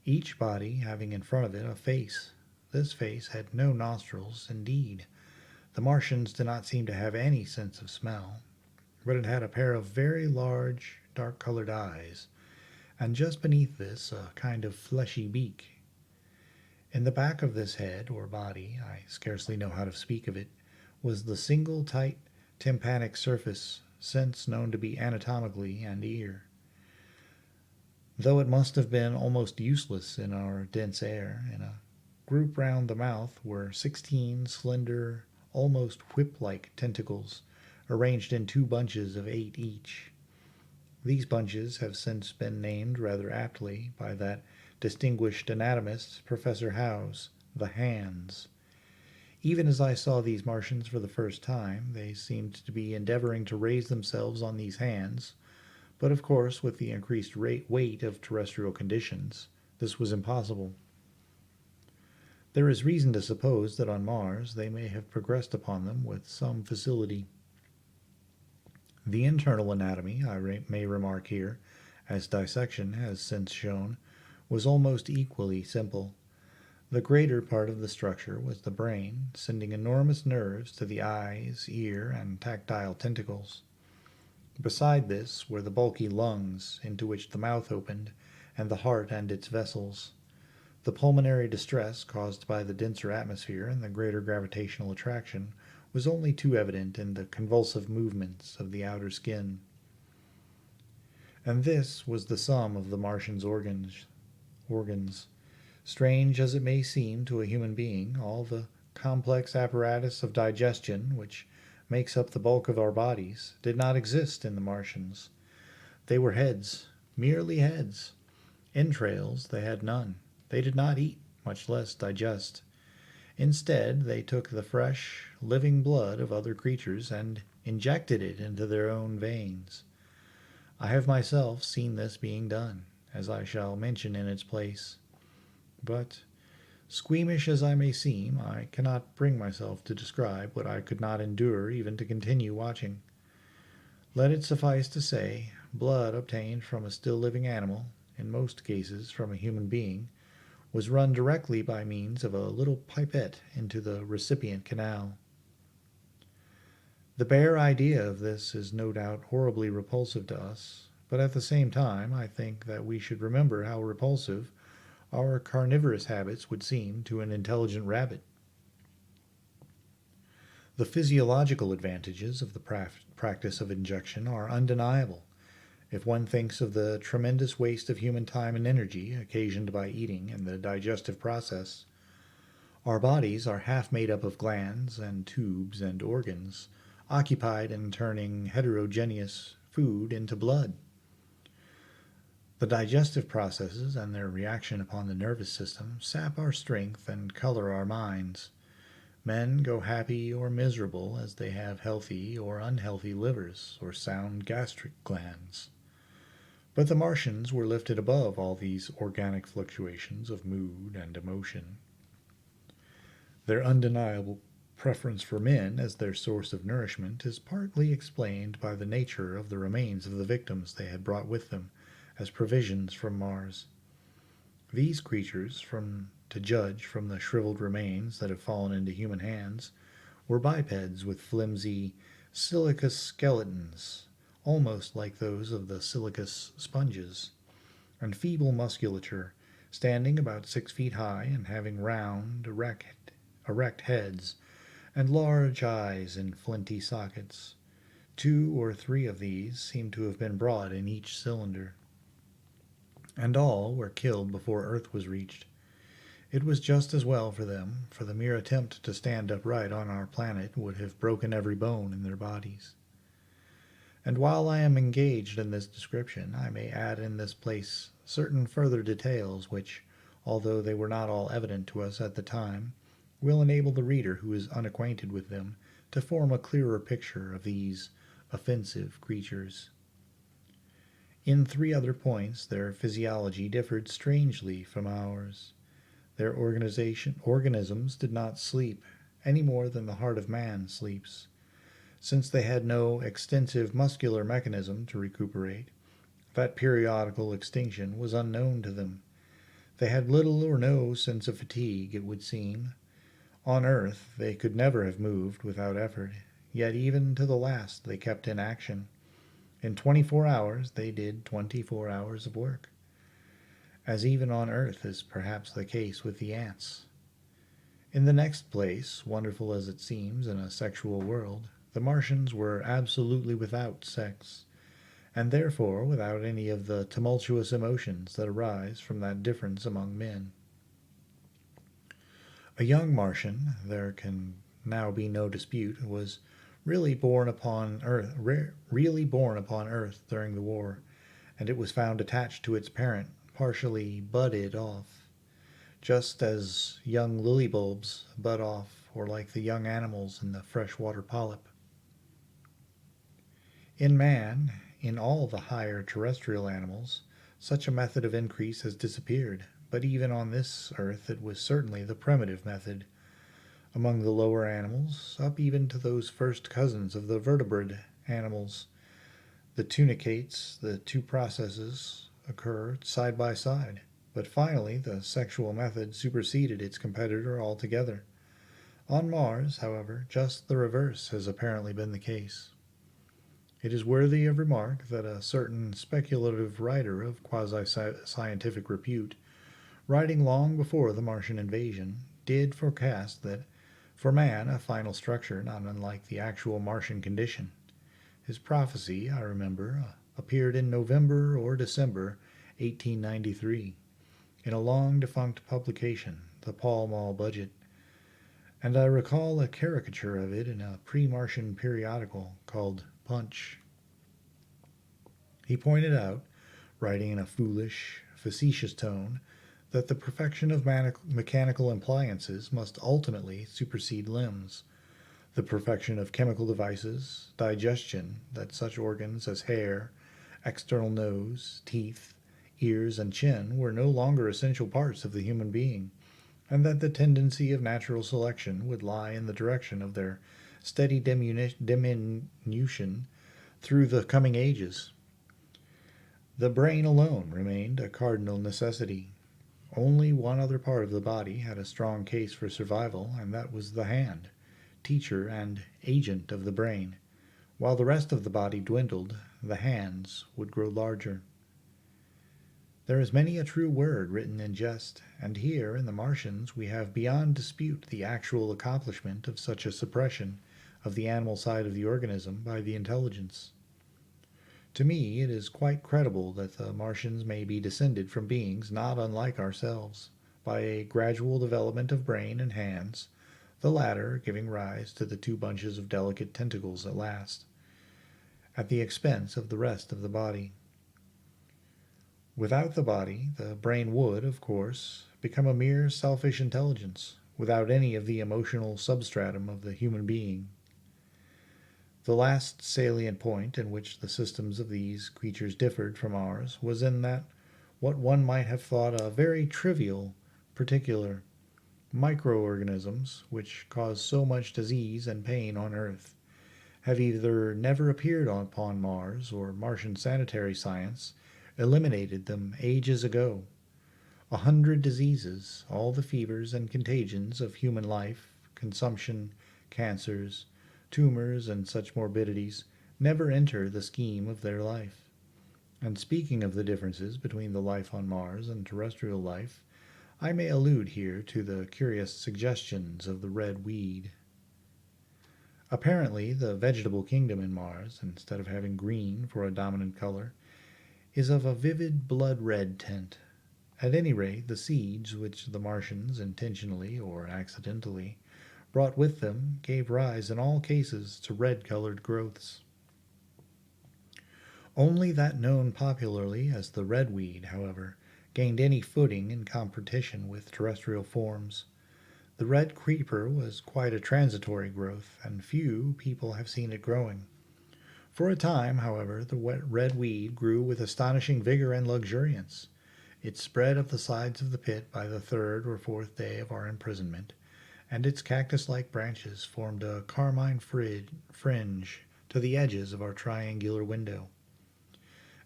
each body having in front of it a face. This face had no nostrils, indeed. The Martians did not seem to have any sense of smell, but it had a pair of very large, dark-colored eyes, and just beneath this a kind of fleshy beak. In the back of this head, or body, I scarcely know how to speak of it, was the single tight tympanic surface since known to be anatomically an ear. Though it must have been almost useless in our dense air, in a group round the mouth were 16 slender, almost whip-like tentacles, arranged in 2 bunches of 8 each. These bunches have since been named rather aptly by that distinguished anatomist, Professor Howes, the hands. Even as I saw these Martians for the first time, they seemed to be endeavoring to raise themselves on these hands, but of course with the increased weight of terrestrial conditions, this was impossible. There is reason to suppose that on Mars they may have progressed upon them with some facility. The internal anatomy, I may remark here, as dissection has since shown, was almost equally simple. The greater part of the structure was the brain, sending enormous nerves to the eyes, ear, and tactile tentacles. Beside this were the bulky lungs, into which the mouth opened, and the heart and its vessels. The pulmonary distress caused by the denser atmosphere and the greater gravitational attraction was only too evident in the convulsive movements of the outer skin. And this was the sum of the Martian's organs. Strange as it may seem to a human being, all the complex apparatus of digestion, which makes up the bulk of our bodies, did not exist in the Martians. They were heads, merely heads. Entrails they had none. They did not eat, much less digest. Instead, they took the fresh, living blood of other creatures and injected it into their own veins. I have myself seen this being done, as I shall mention in its place. But, squeamish as I may seem, I cannot bring myself to describe what I could not endure even to continue watching. Let it suffice to say, blood obtained from a still living animal, in most cases from a human being, was run directly by means of a little pipette into the recipient canal. The bare idea of this is no doubt horribly repulsive to us, but at the same time I think that we should remember how repulsive our carnivorous habits would seem to an intelligent rabbit. The physiological advantages of the practice of injection are undeniable, if one thinks of the tremendous waste of human time and energy occasioned by eating and the digestive process. Our bodies are half made up of glands and tubes and organs, occupied in turning heterogeneous food into blood. The digestive processes and their reaction upon the nervous system sap our strength and color our minds. Men go happy or miserable as they have healthy or unhealthy livers or sound gastric glands. But the Martians were lifted above all these organic fluctuations of mood and emotion. Their undeniable preference for men as their source of nourishment is partly explained by the nature of the remains of the victims they had brought with them as provisions from Mars. These creatures, to judge from the shriveled remains that have fallen into human hands, were bipeds with flimsy silicous skeletons, almost like those of the silicous sponges, and feeble musculature, standing about 6 feet high and having round, erect heads, and large eyes in flinty sockets. 2 or 3 of these seem to have been brought in each cylinder, and all were killed before Earth was reached. It was just as well for them, for the mere attempt to stand upright on our planet would have broken every bone in their bodies. And while I am engaged in this description, I may add in this place certain further details which, although they were not all evident to us at the time, will enable the reader who is unacquainted with them to form a clearer picture of these offensive creatures. In 3 other points their physiology differed strangely from ours. Their organisms did not sleep, any more than the heart of man sleeps. Since they had no extensive muscular mechanism to recuperate, that periodical extinction was unknown to them. They had little or no sense of fatigue, it would seem. On Earth they could never have moved without effort, yet even to the last they kept in action. In 24 hours they did 24 hours of work, as even on Earth is perhaps the case with the ants. In the next place, wonderful as it seems in a sexual world, the Martians were absolutely without sex, and therefore without any of the tumultuous emotions that arise from that difference among men. A young Martian, there can now be no dispute, was really born upon Earth during the war, and it was found attached to its parent, partially budded off, just as young lily bulbs bud off, or like the young animals in the freshwater polyp. In man, in all the higher terrestrial animals, such a method of increase has disappeared, but even on this earth it was certainly the primitive method. Among the lower animals, up even to those first cousins of the vertebrate animals, the tunicates, the two processes occur side by side, but finally the sexual method superseded its competitor altogether. On Mars, however, just the reverse has apparently been the case. It is worthy of remark that a certain speculative writer of quasi-scientific repute, writing long before the Martian invasion, did forecast that for man a final structure not unlike the actual Martian condition. His prophecy, I remember, appeared in November or December 1893 in a long-defunct publication, the Pall Mall Budget, and I recall a caricature of it in a pre-Martian periodical called Punch. He pointed out, writing in a foolish, facetious tone, that the perfection of mechanical appliances must ultimately supersede limbs, the perfection of chemical devices, digestion, that such organs as hair, external nose, teeth, ears, and chin were no longer essential parts of the human being, and that the tendency of natural selection would lie in the direction of their steady diminution through the coming ages. The brain alone remained a cardinal necessity. Only one other part of the body had a strong case for survival, and that was the hand, teacher and agent of the brain. While the rest of the body dwindled, the hands would grow larger. There is many a true word written in jest, and here in the Martians we have beyond dispute the actual accomplishment of such a suppression of the animal side of the organism by the intelligence. To me it is quite credible that the Martians may be descended from beings not unlike ourselves, by a gradual development of brain and hands, the latter giving rise to the two bunches of delicate tentacles at last, at the expense of the rest of the body. Without the body, the brain would, of course, become a mere selfish intelligence, without any of the emotional substratum of the human being. The last salient point in which the systems of these creatures differed from ours was in that what one might have thought a very trivial particular, microorganisms, which cause so much disease and pain on Earth, have either never appeared upon Mars, or Martian sanitary science eliminated them ages ago. 100 diseases, all the fevers and contagions of human life, consumption, cancers, tumors, and such morbidities, never enter the scheme of their life. And speaking of the differences between the life on Mars and terrestrial life, I may allude here to the curious suggestions of the red weed. Apparently, the vegetable kingdom in Mars, instead of having green for a dominant color, is of a vivid blood-red tint. At any rate, the seeds which the Martians, intentionally or accidentally, brought with them gave rise in all cases to red-colored growths. Only that known popularly as the redweed, however, gained any footing in competition with terrestrial forms. The red creeper was quite a transitory growth, and few people have seen it growing. For a time, however, the red weed grew with astonishing vigor and luxuriance. It spread up the sides of the pit by the third or fourth day of our imprisonment, and its cactus-like branches formed a carmine fringe to the edges of our triangular window.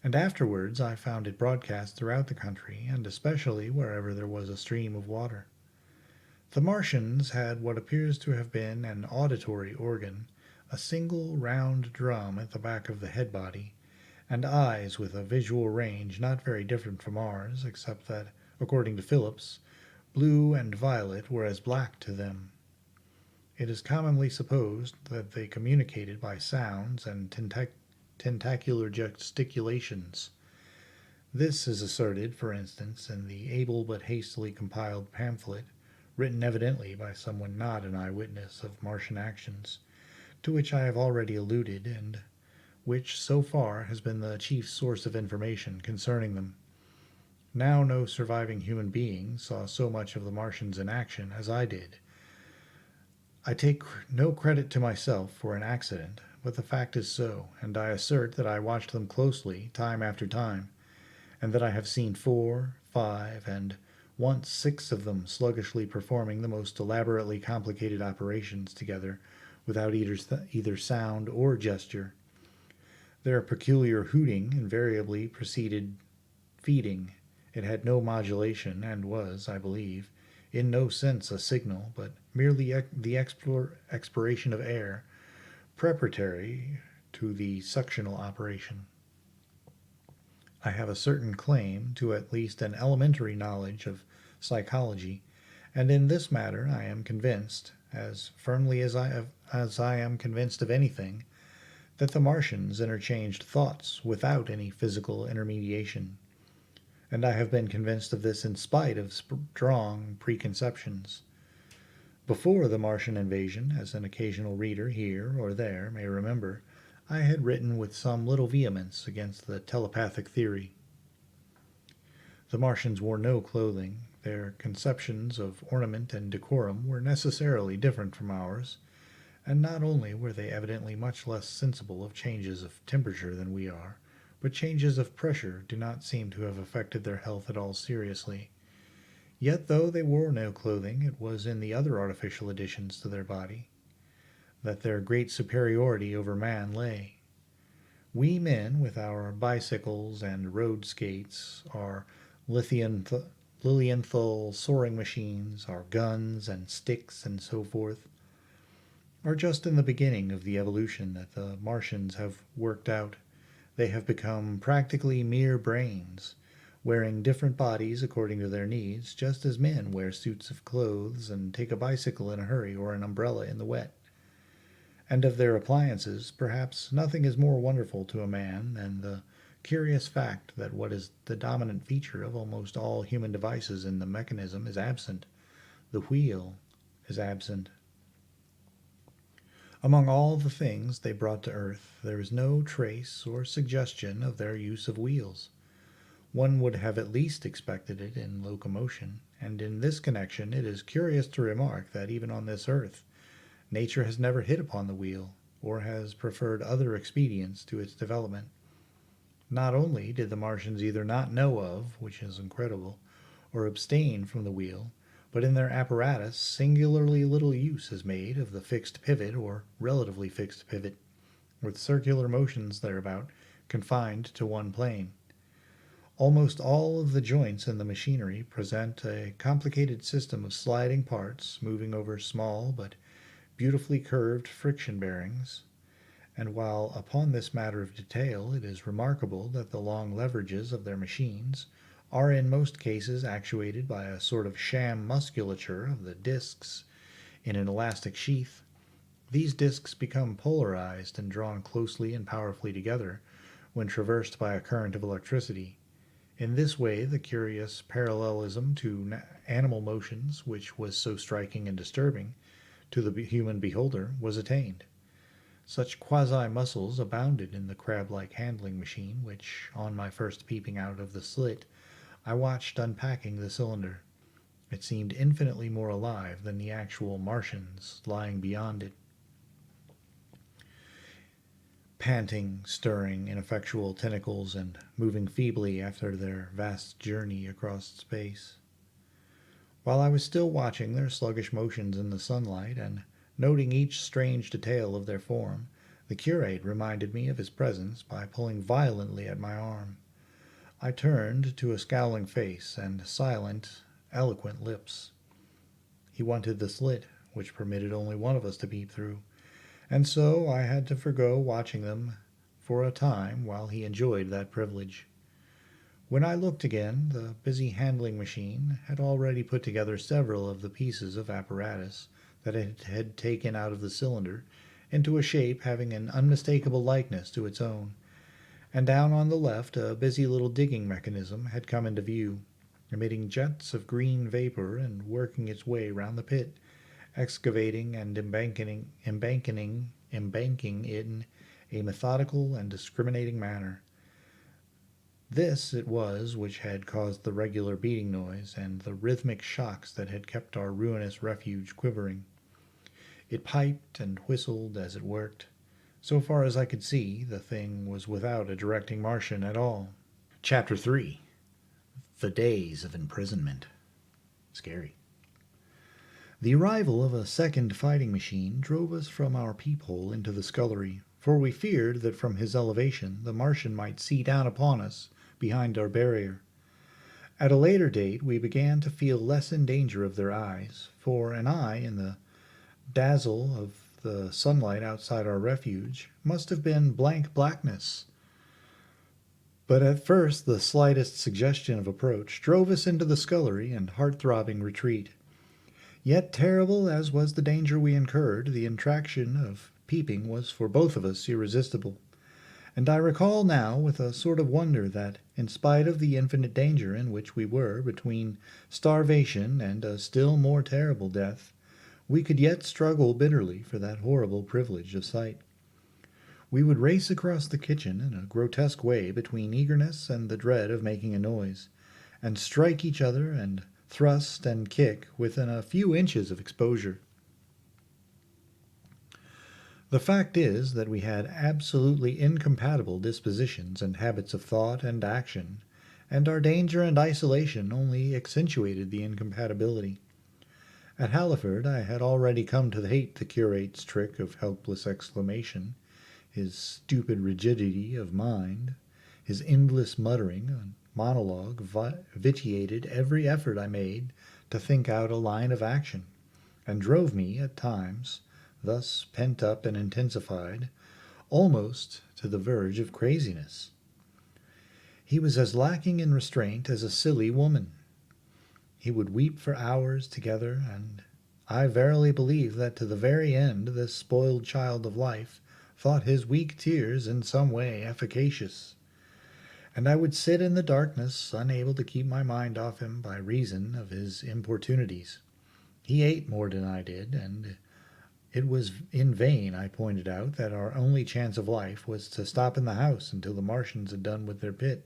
And afterwards I found it broadcast throughout the country, and especially wherever there was a stream of water. The Martians had what appears to have been an auditory organ, a single round drum at the back of the head body, and eyes with a visual range not very different from ours, except that, according to Phillips, blue and violet were as black to them. It is commonly supposed that they communicated by sounds and tentacular gesticulations. This is asserted, for instance, in the able but hastily compiled pamphlet, written evidently by someone not an eyewitness of Martian actions, to which I have already alluded, and which so far has been the chief source of information concerning them. Now no surviving human being saw so much of the Martians in action as I did. I take no credit to myself for an accident, but the fact is so, and I assert that I watched them closely, time after time, and that I have seen 4, 5, and once 6 of them sluggishly performing the most elaborately complicated operations together without either sound or gesture. Their peculiar hooting invariably preceded feeding. It had no modulation, and was, I believe, in no sense a signal, but merely the expiration of air, preparatory to the suctional operation. I have a certain claim to at least an elementary knowledge of psychology, and in this matter I am convinced, as firmly as I am convinced of anything, that the Martians interchanged thoughts without any physical intermediation. And I have been convinced of this in spite of strong preconceptions. Before the Martian invasion, as an occasional reader here or there may remember, I had written with some little vehemence against the telepathic theory. The Martians wore no clothing. Their conceptions of ornament and decorum were necessarily different from ours, and not only were they evidently much less sensible of changes of temperature than we are, but changes of pressure do not seem to have affected their health at all seriously. Yet though they wore no clothing, it was in the other artificial additions to their body that their great superiority over man lay. We men, with our bicycles and road skates, our Lilienthal soaring machines, our guns and sticks and so forth, are just in the beginning of the evolution that the Martians have worked out. They have become practically mere brains, wearing different bodies according to their needs, just as men wear suits of clothes and take a bicycle in a hurry or an umbrella in the wet. And of their appliances, perhaps nothing is more wonderful to a man than the curious fact that what is the dominant feature of almost all human devices in the mechanism is absent. The wheel is absent. Among all the things they brought to earth, there is no trace or suggestion of their use of wheels. One would have at least expected it in locomotion, and in this connection it is curious to remark that even on this earth, nature has never hit upon the wheel, or has preferred other expedients to its development. Not only did the Martians either not know of, which is incredible, or abstain from the wheel, but in their apparatus singularly little use is made of the fixed pivot or relatively fixed pivot, with circular motions thereabout confined to one plane. Almost all of the joints in the machinery present a complicated system of sliding parts moving over small but beautifully curved friction bearings, and while upon this matter of detail it is remarkable that the long leverages of their machines are in most cases actuated by a sort of sham musculature of the discs in an elastic sheath, these discs become polarized and drawn closely and powerfully together when traversed by a current of electricity. In this way the curious parallelism to animal motions, which was so striking and disturbing to the human beholder, was attained. Such quasi-muscles abounded in the crab-like handling machine which, on my first peeping out of the slit, I watched unpacking the cylinder. It seemed infinitely more alive than the actual Martians lying beyond it. Panting, stirring, ineffectual tentacles, and moving feebly after their vast journey across space. While I was still watching their sluggish motions in the sunlight, and noting each strange detail of their form, the curate reminded me of his presence by pulling violently at my arm. I turned to a scowling face and silent, eloquent lips. He wanted the slit, which permitted only one of us to peep through, and so I had to forgo watching them for a time while he enjoyed that privilege. When I looked again, the busy handling machine had already put together several of the pieces of apparatus that it had taken out of the cylinder into a shape having an unmistakable likeness to its own, and down on the left a busy little digging mechanism had come into view, emitting jets of green vapor and working its way round the pit, excavating and embanking in a methodical and discriminating manner. This it was which had caused the regular beating noise and the rhythmic shocks that had kept our ruinous refuge quivering. It piped and whistled as it worked. So far as I could see, the thing was without a directing Martian at all. Chapter 3. The Days of Imprisonment. Scary. The arrival of a second fighting machine drove us from our peephole into the scullery, for we feared that from his elevation the Martian might see down upon us behind our barrier. At a later date we began to feel less in danger of their eyes, for an eye in the dazzle of the sunlight outside our refuge must have been blank blackness. But at first the slightest suggestion of approach drove us into the scullery and heart-throbbing retreat. Yet terrible as was the danger we incurred, the attraction of peeping was for both of us irresistible. And I recall now with a sort of wonder that, in spite of the infinite danger in which we were between starvation and a still more terrible death, we could yet struggle bitterly for that horrible privilege of sight. We would race across the kitchen in a grotesque way between eagerness and the dread of making a noise, and strike each other and thrust and kick within a few inches of exposure. The fact is that we had absolutely incompatible dispositions and habits of thought and action, and our danger and isolation only accentuated the incompatibility. At Halliford I had already come to hate the curate's trick of helpless exclamation, his stupid rigidity of mind, his endless muttering and monologue vitiated every effort I made to think out a line of action, and drove me, at times, thus pent up and intensified, almost to the verge of craziness. He was as lacking in restraint as a silly woman. He would weep for hours together, and I verily believe that to the very end this spoiled child of life thought his weak tears in some way efficacious. And I would sit in the darkness, unable to keep my mind off him by reason of his importunities. He ate more than I did, and it was in vain I pointed out that our only chance of life was to stop in the house until the Martians had done with their pit,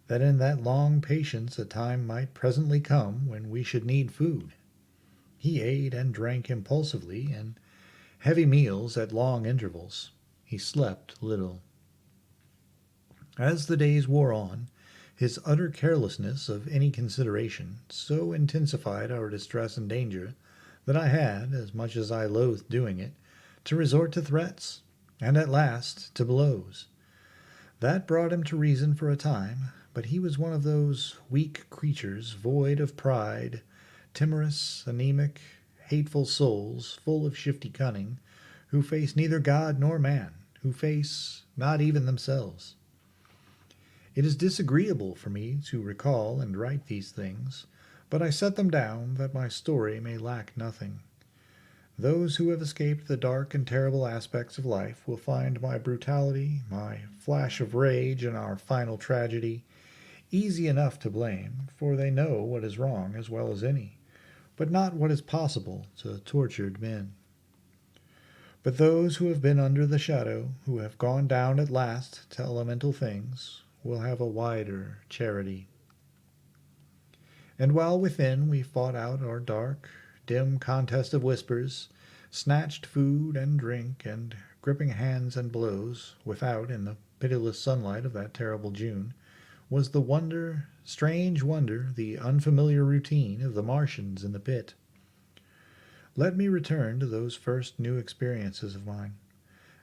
that in that long patience a time might presently come when we should need food. He ate and drank impulsively, and heavy meals at long intervals. He slept little. As the days wore on, his utter carelessness of any consideration so intensified our distress and danger that I had, as much as I loathed doing it, to resort to threats, and at last to blows. That brought him to reason for a time, but he was one of those weak creatures void of pride, timorous, anemic, hateful souls, full of shifty cunning, who face neither God nor man, who face not even themselves. It is disagreeable for me to recall and write these things, but I set them down that my story may lack nothing. Those who have escaped the dark and terrible aspects of life will find my brutality, my flash of rage, and our final tragedy easy enough to blame, for they know what is wrong as well as any, but not what is possible to tortured men. But those who have been under the shadow, who have gone down at last to elemental things, will have a wider charity. And while within we fought out our dark, dim contest of whispers, snatched food and drink, and gripping hands and blows, without, in the pitiless sunlight of that terrible June, was the wonder, strange wonder, the unfamiliar routine of the Martians in the pit. Let me return to those first new experiences of mine.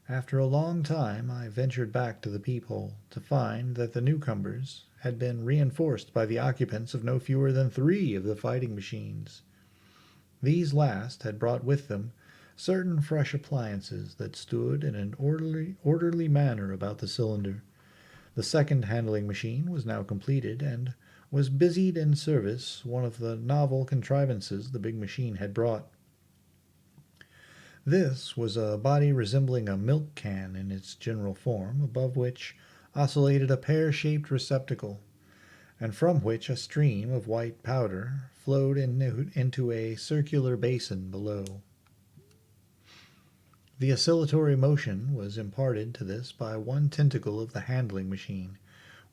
After a long time I ventured back to the peephole, to find that the newcomers had been reinforced by the occupants of no fewer than 3 of the fighting machines. These last had brought with them certain fresh appliances that stood in an orderly manner about the cylinder. The second handling machine was now completed, and was busied in service one of the novel contrivances the big machine had brought. This was a body resembling a milk can in its general form, above which oscillated a pear-shaped receptacle, and from which a stream of white powder flowed into a circular basin below. The oscillatory motion was imparted to this by one tentacle of the handling machine.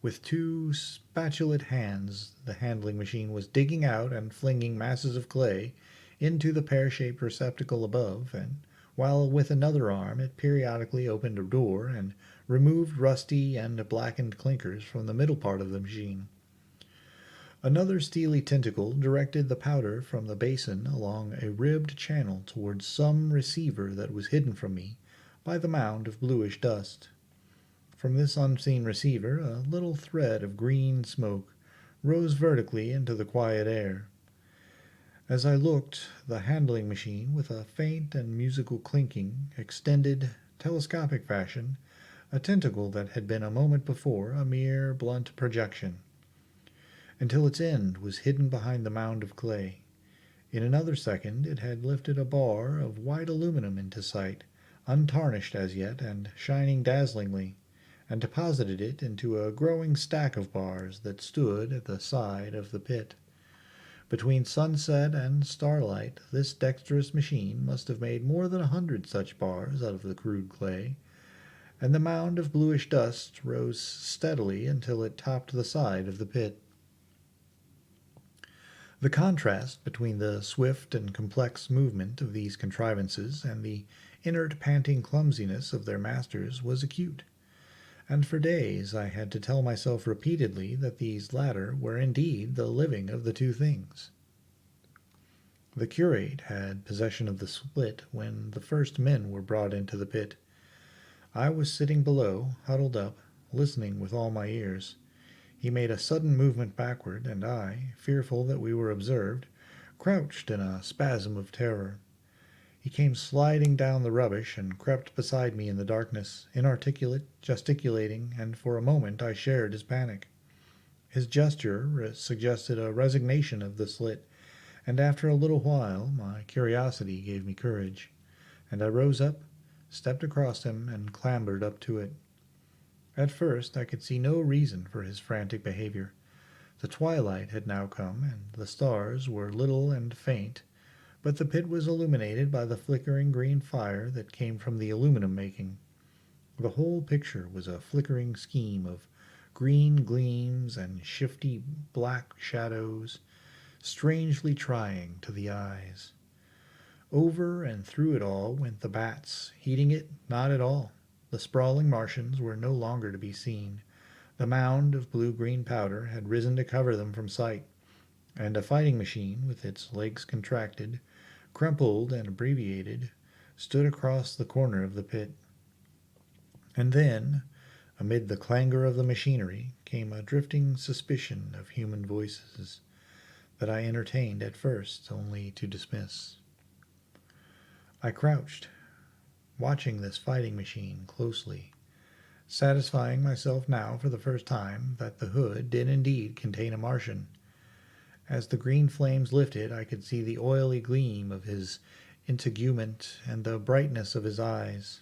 With two spatulate hands, the handling machine was digging out and flinging masses of clay into the pear-shaped receptacle above, and while with another arm it periodically opened a door and removed rusty and blackened clinkers from the middle part of the machine. Another steely tentacle directed the powder from the basin along a ribbed channel towards some receiver that was hidden from me by the mound of bluish dust. From this unseen receiver a little thread of green smoke rose vertically into the quiet air. As I looked, the handling machine, with a faint and musical clinking, extended, telescopic fashion, a tentacle that had been a moment before a mere blunt projection, until its end was hidden behind the mound of clay. In another second it had lifted a bar of white aluminum into sight, untarnished as yet and shining dazzlingly, and deposited it into a growing stack of bars that stood at the side of the pit. Between sunset and starlight this dexterous machine must have made more than 100 such bars out of the crude clay, and the mound of bluish dust rose steadily until it topped the side of the pit. The contrast between the swift and complex movement of these contrivances and the inert panting clumsiness of their masters was acute, and for days I had to tell myself repeatedly that these latter were indeed the living of the two things. The curate had possession of the split when the first men were brought into the pit. I was sitting below, huddled up, listening with all my ears. He made a sudden movement backward, and I, fearful that we were observed, crouched in a spasm of terror. He came sliding down the rubbish and crept beside me in the darkness, inarticulate, gesticulating, and for a moment I shared his panic. His gesture suggested a resignation of the slit, and after a little while my curiosity gave me courage, and I rose up, stepped across him, and clambered up to it. At first I could see no reason for his frantic behavior. The twilight had now come, and the stars were little and faint, but the pit was illuminated by the flickering green fire that came from the aluminum making. The whole picture was a flickering scheme of green gleams and shifty black shadows, strangely trying to the eyes. Over and through it all went the bats, heeding it not at all. The sprawling Martians were no longer to be seen. The mound of blue-green powder had risen to cover them from sight, and a fighting machine, with its legs contracted, crumpled and abbreviated, stood across the corner of the pit. And then, amid the clangor of the machinery, came a drifting suspicion of human voices that I entertained at first only to dismiss. I crouched, watching this fighting machine closely, satisfying myself now for the first time that the hood did indeed contain a Martian. As the green flames lifted, I could see the oily gleam of his integument and the brightness of his eyes.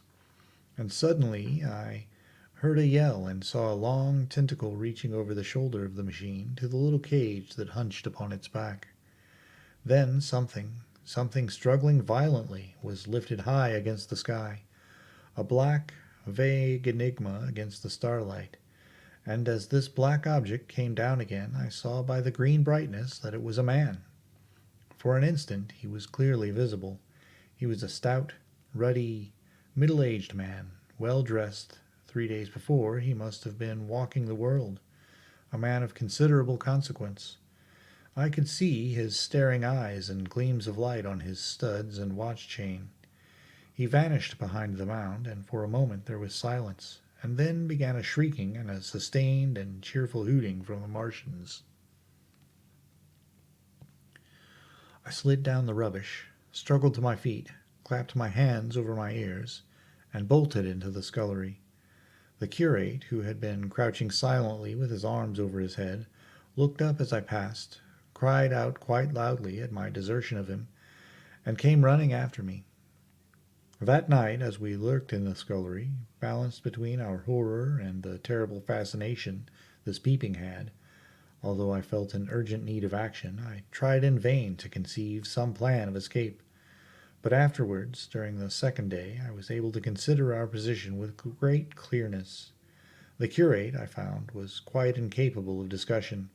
And suddenly I heard a yell and saw a long tentacle reaching over the shoulder of the machine to the little cage that hunched upon its back. Then something struggling violently, was lifted high against the sky, a black, vague enigma against the starlight, and as this black object came down again I saw by the green brightness that it was a man. For an instant he was clearly visible. He was a stout, ruddy, middle-aged man, well dressed. 3 days before he must have been walking the world, a man of considerable consequence. I could see his staring eyes and gleams of light on his studs and watch chain. He vanished behind the mound, and for a moment there was silence, and then began a shrieking and a sustained and cheerful hooting from the Martians. I slid down the rubbish, struggled to my feet, clapped my hands over my ears, and bolted into the scullery. The curate, who had been crouching silently with his arms over his head, looked up as I passed, cried out quite loudly at my desertion of him, and came running after me. That night, as we lurked in the scullery, balanced between our horror and the terrible fascination this peeping had, although I felt an urgent need of action, I tried in vain to conceive some plan of escape. But afterwards, during the second day, I was able to consider our position with great clearness. The curate, I found, was quite incapable of discussion.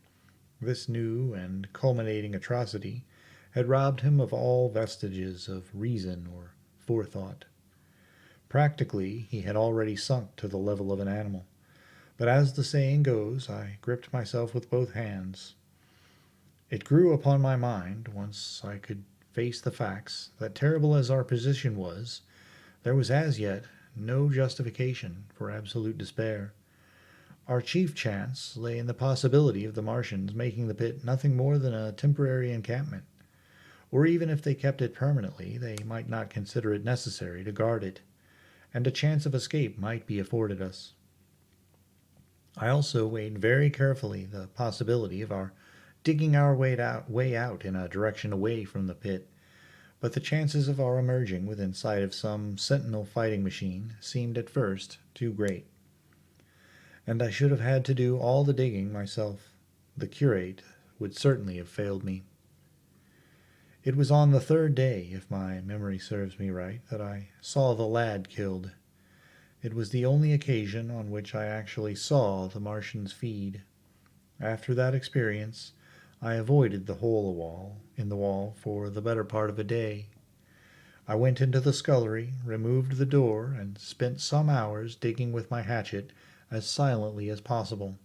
This new and culminating atrocity had robbed him of all vestiges of reason or forethought. Practically, he had already sunk to the level of an animal. But as the saying goes, I gripped myself with both hands. It grew upon my mind, once I could face the facts, that terrible as our position was, there was as yet no justification for absolute despair. Our chief chance lay in the possibility of the Martians making the pit nothing more than a temporary encampment. Or even if they kept it permanently, they might not consider it necessary to guard it, and a chance of escape might be afforded us. I also weighed very carefully the possibility of our digging our way out in a direction away from the pit, but the chances of our emerging within sight of some sentinel fighting machine seemed at first too great. And I should have had to do all the digging myself. The curate would certainly have failed me. It was on the third day, if my memory serves me right, that I saw the lad killed. It was the only occasion on which I actually saw the Martians feed. After that experience, I avoided the hole in the wall for the better part of a day. I went into the scullery, removed the door, and spent some hours digging with my hatchet as silently as possible.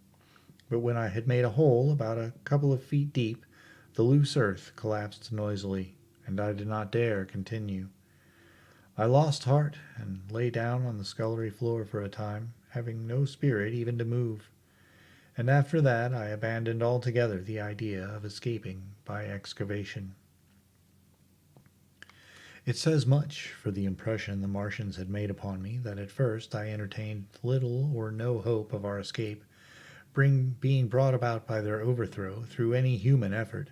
But when I had made a hole about a couple of feet deep, the loose earth collapsed noisily, and I did not dare continue. I lost heart and lay down on the scullery floor for a time, having no spirit even to move. And after that I abandoned altogether the idea of escaping by excavation. It says much for the impression the Martians had made upon me that at first I entertained little or no hope of our escape being brought about by their overthrow through any human effort.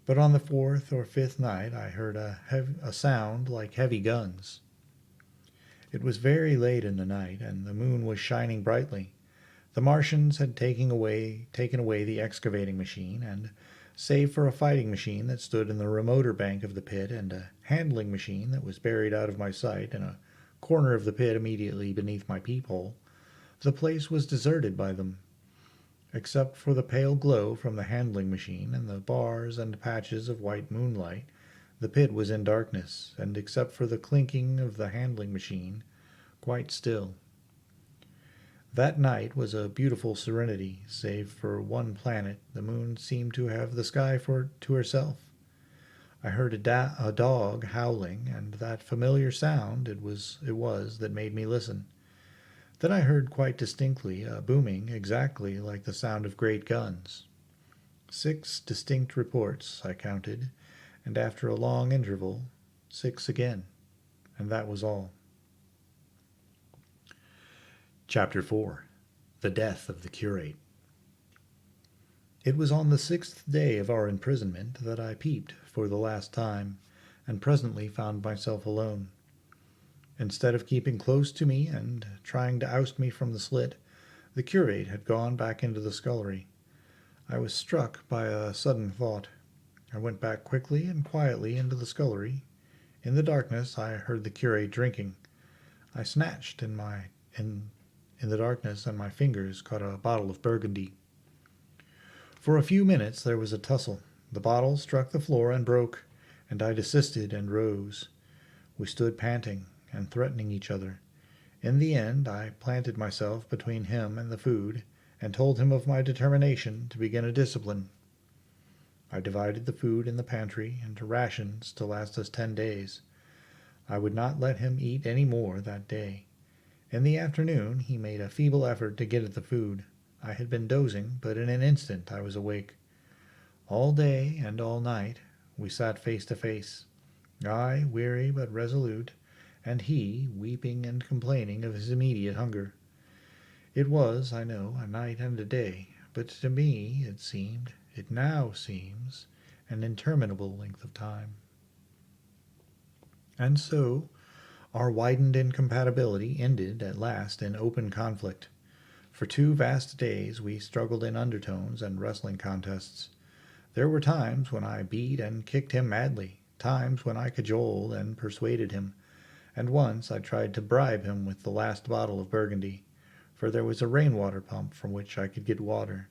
But on the fourth or fifth night I heard a sound like heavy guns. It was very late in the night, and the moon was shining brightly. The Martians had taken away the excavating machine, and save for a fighting machine that stood in the remoter bank of the pit and a handling machine that was buried out of my sight in a corner of the pit immediately beneath my peephole, the place was deserted by them. Except for the pale glow from the handling machine and the bars and patches of white moonlight, the pit was in darkness, and except for the clinking of the handling machine, quite still. That night was a beautiful serenity. Save for one planet, the moon seemed to have the sky to herself. I heard a dog howling, and that familiar sound it was that made me listen. Then I heard quite distinctly a booming exactly like the sound of great guns. 6 distinct reports, I counted, and after a long interval, 6 again, and that was all. Chapter 4. The Death of the Curate. It was on the 6th day of our imprisonment that I peeped for the last time, and presently found myself alone. Instead of keeping close to me and trying to oust me from the slit, the curate had gone back into the scullery. I was struck by a sudden thought. I went back quickly and quietly into the scullery. In the darkness I heard the curate drinking. I snatched in the darkness, and my fingers caught a bottle of Burgundy. For a few minutes there was a tussle. The bottle struck the floor and broke, and I desisted and rose. We stood panting and threatening each other. In the end I planted myself between him and the food, and told him of my determination to begin a discipline. I divided the food in the pantry into rations to last us 10 days. I would not let him eat any more that day. In the afternoon he made a feeble effort to get at the food. I had been dozing, but in an instant I was awake. All day and all night We sat face to face, I weary but resolute, and he weeping and complaining of his immediate hunger. It was, I know, a night and a day, but to me it now seems, an interminable length of time. And so our widened incompatibility ended at last in open conflict. For 2 vast days we struggled in undertones and wrestling contests. There were times when I beat and kicked him madly, times when I cajoled and persuaded him, and once I tried to bribe him with the last bottle of Burgundy, for there was a rainwater pump from which I could get water.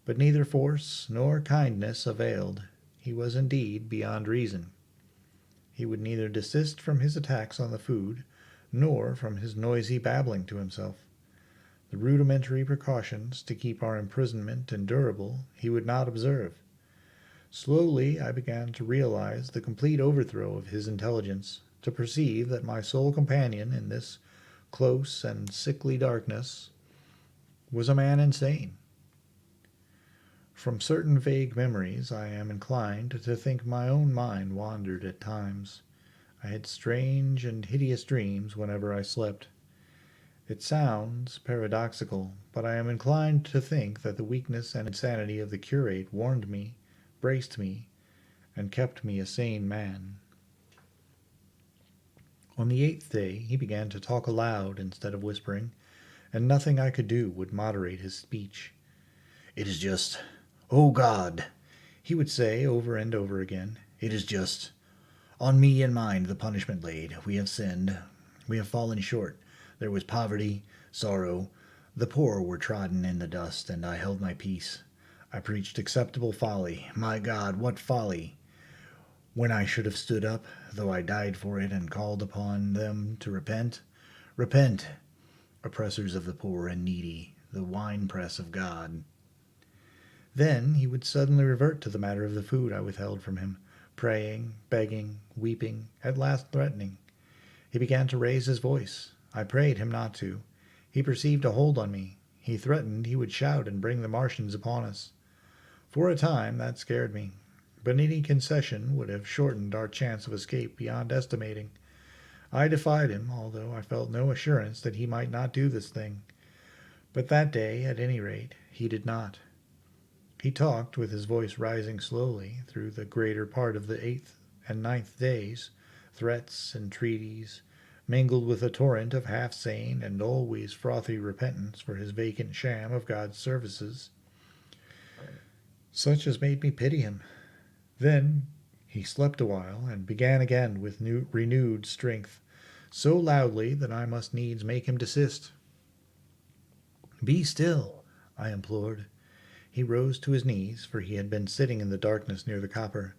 But neither force nor kindness availed. He was indeed beyond reason. He would neither desist from his attacks on the food, nor from his noisy babbling to himself. The rudimentary precautions to keep our imprisonment endurable he would not observe. Slowly I began to realize the complete overthrow of his intelligence, to perceive that my sole companion in this close and sickly darkness was a man insane. From certain vague memories I am inclined to think my own mind wandered at times. I had strange and hideous dreams whenever I slept. It sounds paradoxical, but I am inclined to think that the weakness and insanity of the curate warned me, braced me, and kept me a sane man. On the 8th day he began to talk aloud instead of whispering, and nothing I could do would moderate his speech. "It is just, O God," he would say over and over again, "it is just. On me and mine the punishment laid. We have sinned. We have fallen short. There was poverty, sorrow. The poor were trodden in the dust, and I held my peace. I preached acceptable folly. My God, what folly! When I should have stood up, though I died for it, and called upon them to repent. Repent, oppressors of the poor and needy, the winepress of God." Then he would suddenly revert to the matter of the food I withheld from him, praying, begging, weeping, at last threatening. He began to raise his voice. I prayed him not to. He perceived a hold on me. He threatened he would shout and bring the Martians upon us. For a time that scared me, but any concession would have shortened our chance of escape beyond estimating. I defied him, although I felt no assurance that he might not do this thing. But that day, at any rate, he did not. He talked, with his voice rising slowly through the greater part of the 8th and 9th days, threats, entreaties, mingled with a torrent of half-sane and always frothy repentance for his vacant sham of God's services, such as made me pity him. Then he slept a while, and began again with renewed strength, so loudly that I must needs make him desist. "Be still," I implored. He rose to his knees, for he had been sitting in the darkness near the copper.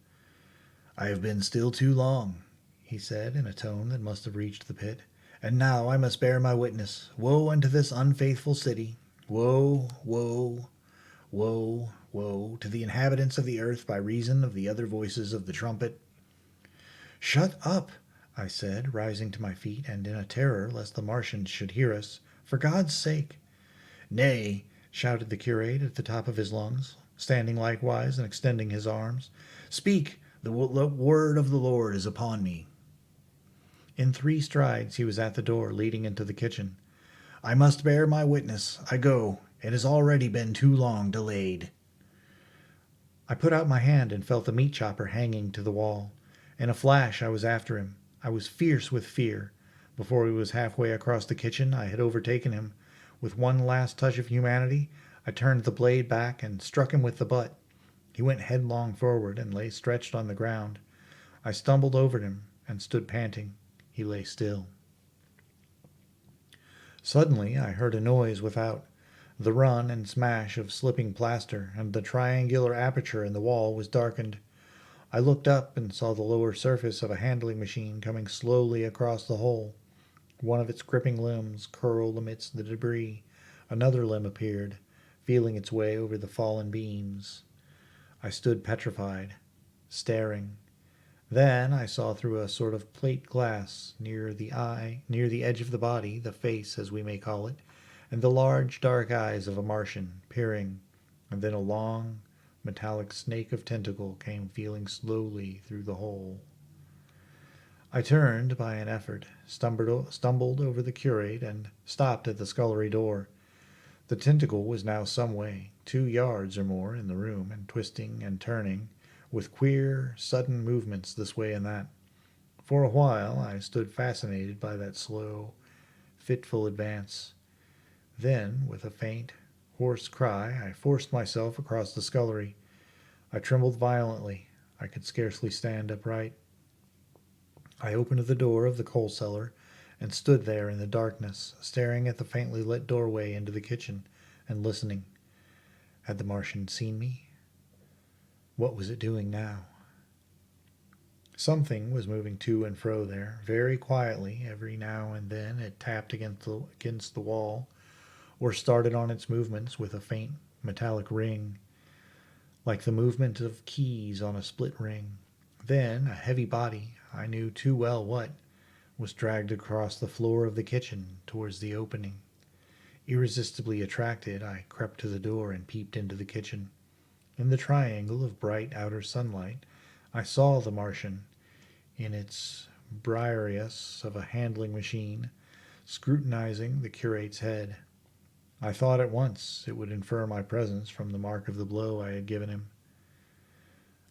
"I have been still too long," he said in a tone that must have reached the pit, "and now I must bear my witness. Woe unto this unfaithful city! Woe, woe, woe, woe to the inhabitants of the earth by reason of the other voices of the trumpet." "Shut up," I said, rising to my feet, and in a terror lest the Martians should hear us. "For God's sake!" "Nay," shouted the curate at the top of his lungs, standing likewise and extending his arms. "Speak! The word of the Lord is upon me." In 3 strides he was at the door leading into the kitchen. "I must bear my witness. I go. It has already been too long delayed." I put out my hand and felt the meat chopper hanging to the wall. In a flash I was after him. I was fierce with fear. Before he was halfway across the kitchen I had overtaken him. With one last touch of humanity, I turned the blade back and struck him with the butt. He went headlong forward and lay stretched on the ground. I stumbled over him and stood panting. He lay still. Suddenly I heard a noise without, the run and smash of slipping plaster, and the triangular aperture in the wall was darkened. I looked up and saw the lower surface of a handling machine coming slowly across the hole. One of its gripping limbs curled amidst the debris. Another limb appeared, feeling its way over the fallen beams. I stood petrified, staring. Then I saw through a sort of plate glass near the edge of the body, the face, as we may call it, and the large dark eyes of a Martian, peering, and then a long, metallic snake of tentacle came feeling slowly through the hole. I turned by an effort, stumbled over the curate, and stopped at the scullery door. The tentacle was now some way, 2 yards or more, in the room, and twisting and turning, with queer, sudden movements this way and that. For a while I stood fascinated by that slow, fitful advance. Then, with a faint, hoarse cry, I forced myself across the scullery. I trembled violently. I could scarcely stand upright. I opened the door of the coal cellar and stood there in the darkness, staring at the faintly lit doorway into the kitchen and listening. Had the Martian seen me? What was it doing now? Something was moving to and fro there, very quietly. Every now and then it tapped against the wall, or started on its movements with a faint metallic ring, like the movement of keys on a split ring. Then a heavy body, I knew too well what, was dragged across the floor of the kitchen towards the opening. Irresistibly attracted, I crept to the door and peeped into the kitchen. In the triangle of bright outer sunlight, I saw the Martian, in its Briareus of a handling machine, scrutinizing the curate's head. I thought at once it would infer my presence from the mark of the blow I had given him.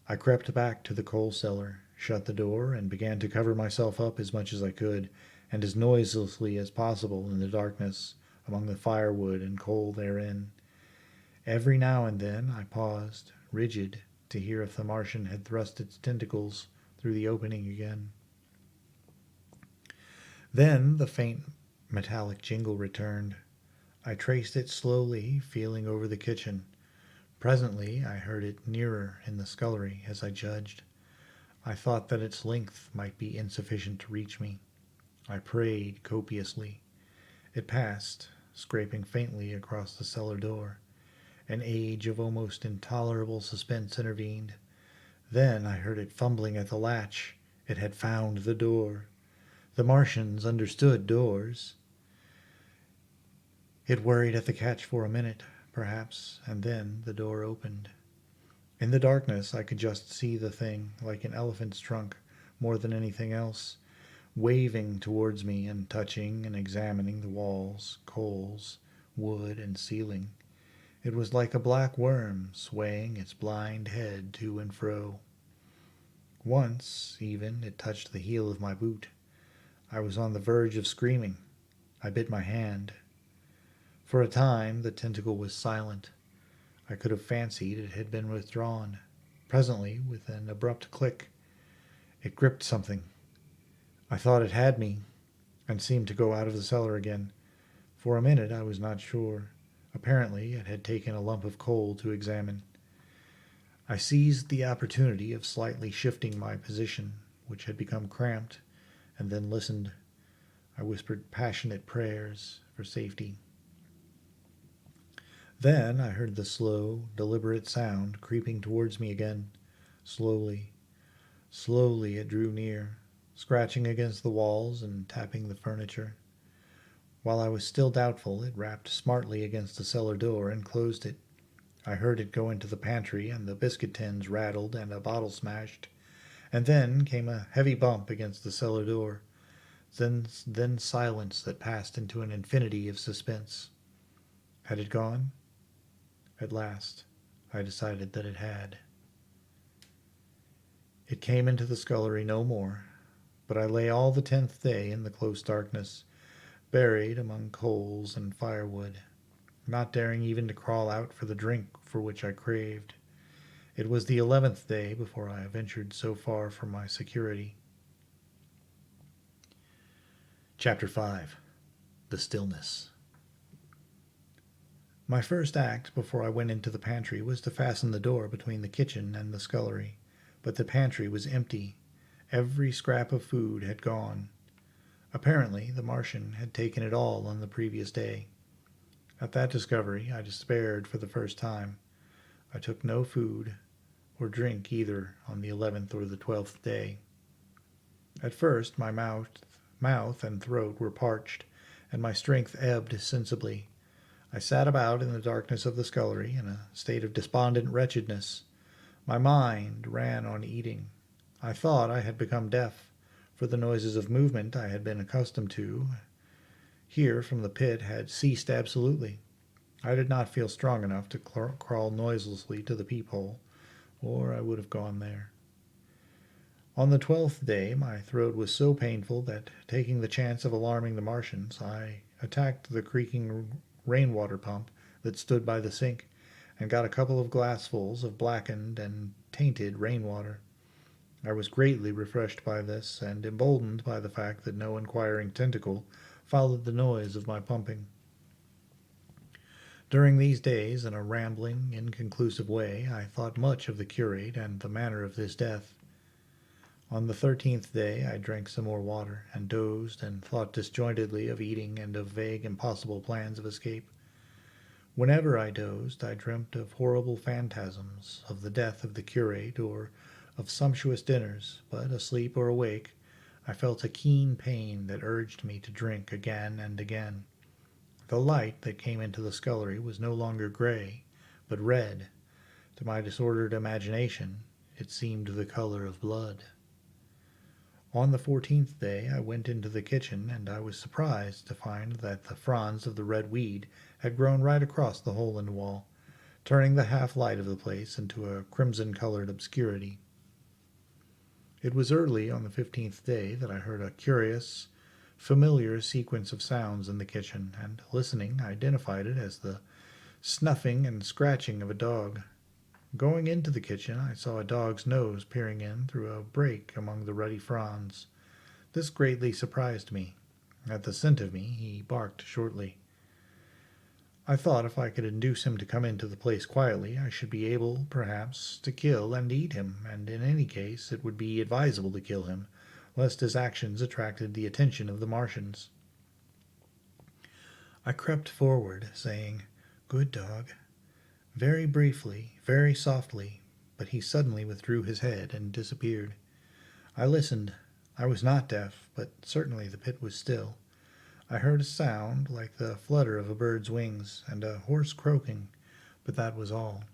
I crept back to the coal cellar, shut the door, and began to cover myself up as much as I could, and as noiselessly as possible in the darkness, among the firewood and coal therein. Every now and then I paused, rigid, to hear if the Martian had thrust its tentacles through the opening again. Then the faint metallic jingle returned. I traced it slowly, feeling over the kitchen. Presently I heard it nearer in the scullery, as I judged. I thought that its length might be insufficient to reach me. I prayed copiously. It passed, scraping faintly across the cellar door. An age of almost intolerable suspense intervened. Then I heard it fumbling at the latch. It had found the door. The Martians understood doors. It worried at the catch for a minute, perhaps, and then the door opened. In the darkness I could just see the thing, like an elephant's trunk, more than anything else, waving towards me and touching and examining the walls, coals, wood, and ceiling. It was like a black worm swaying its blind head to and fro. Once, even, it touched the heel of my boot. I was on the verge of screaming. I bit my hand. For a time the tentacle was silent. I could have fancied it had been withdrawn. Presently, with an abrupt click, it gripped something. I thought it had me, and seemed to go out of the cellar again. For a minute I was not sure. Apparently it had taken a lump of coal to examine. I seized the opportunity of slightly shifting my position, which had become cramped, and then listened. I whispered passionate prayers for safety. Then I heard the slow, deliberate sound creeping towards me again. Slowly, slowly it drew near, scratching against the walls and tapping the furniture. While I was still doubtful, it rapped smartly against the cellar door and closed it. I heard it go into the pantry, and the biscuit tins rattled and a bottle smashed. And then came a heavy bump against the cellar door. Then silence that passed into an infinity of suspense. Had it gone? At last, I decided that it had. It came into the scullery no more, but I lay all the 10th day in the close darkness, buried among coals and firewood, not daring even to crawl out for the drink for which I craved. It was the 11th day before I ventured so far from my security. Chapter 5. The Stillness. My first act before I went into the pantry was to fasten the door between the kitchen and the scullery, but the pantry was empty. Every scrap of food had gone. Apparently, the Martian had taken it all on the previous day. At that discovery, I despaired for the first time. I took no food or drink either on the 11th or the 12th day. At first, my mouth and throat were parched, and my strength ebbed sensibly. I sat about in the darkness of the scullery in a state of despondent wretchedness. My mind ran on eating. I thought I had become deaf, for the noises of movement I had been accustomed to here from the pit had ceased absolutely. I did not feel strong enough to crawl noiselessly to the peephole, or I would have gone there. On the 12th day my throat was so painful that, taking the chance of alarming the Martians, I attacked the creaking rainwater pump that stood by the sink, and got a couple of glassfuls of blackened and tainted rainwater. I was greatly refreshed by this, and emboldened by the fact that no inquiring tentacle followed the noise of my pumping. During these days, in a rambling, inconclusive way, I thought much of the curate and the manner of his death. On the 13th day I drank some more water, and dozed, and thought disjointedly of eating and of vague, impossible plans of escape. Whenever I dozed, I dreamt of horrible phantasms, of the death of the curate, or of sumptuous dinners, but, asleep or awake, I felt a keen pain that urged me to drink again and again. The light that came into the scullery was no longer gray, but red. To my disordered imagination, it seemed the color of blood. On the 14th day I went into the kitchen, and I was surprised to find that the fronds of the red weed had grown right across the hole in the wall, turning the half-light of the place into a crimson-colored obscurity. It was early on the 15th day that I heard a curious, familiar sequence of sounds in the kitchen, and, listening, identified it as the snuffing and scratching of a dog. Going into the kitchen, I saw a dog's nose peering in through a break among the ruddy fronds. This greatly surprised me. At the scent of me, he barked shortly. I thought if I could induce him to come into the place quietly, I should be able, perhaps, to kill and eat him, and in any case it would be advisable to kill him, lest his actions attracted the attention of the Martians. I crept forward, saying, "Good dog," very briefly, very softly, but he suddenly withdrew his head and disappeared. I listened. I was not deaf, but certainly the pit was still. I heard a sound like the flutter of a bird's wings, and a hoarse croaking, but that was all.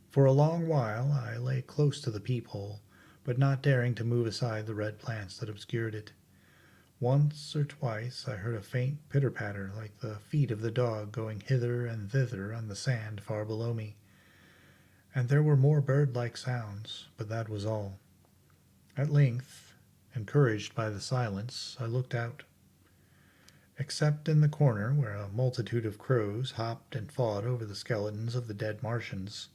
For a long while I lay close to the peephole, but not daring to move aside the red plants that obscured it. Once or twice I heard a faint pitter-patter like the feet of the dog going hither and thither on the sand far below me, and there were more bird-like sounds, but that was all. At length, encouraged by the silence, I looked out. Except in the corner where a multitude of crows hopped and fought over the skeletons of the dead Martians,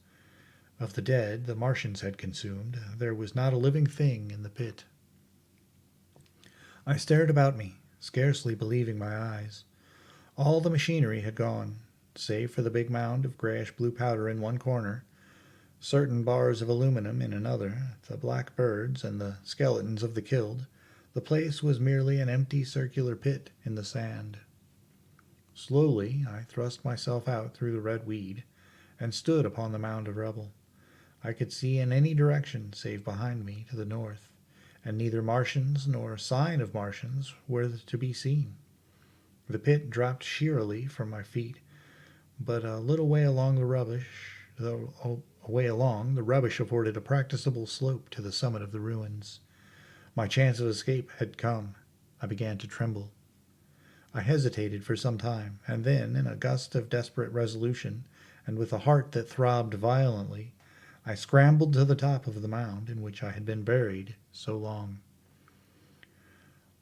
of the dead the Martians had consumed, there was not a living thing in the pit. I stared about me, scarcely believing my eyes. All the machinery had gone, save for the big mound of grayish-blue powder in one corner, certain bars of aluminum in another, the black birds, and the skeletons of the killed. The place was merely an empty circular pit in the sand. Slowly I thrust myself out through the red weed, and stood upon the mound of rubble. I could see in any direction save behind me to the north, and neither Martians nor sign of Martians were to be seen. The pit dropped sheerly from my feet, but a little way along the rubbish afforded a practicable slope to the summit of the ruins. My chance of escape had come. I began to tremble. I hesitated for some time, and then, in a gust of desperate resolution, and with a heart that throbbed violently, I scrambled to the top of the mound in which I had been buried so long.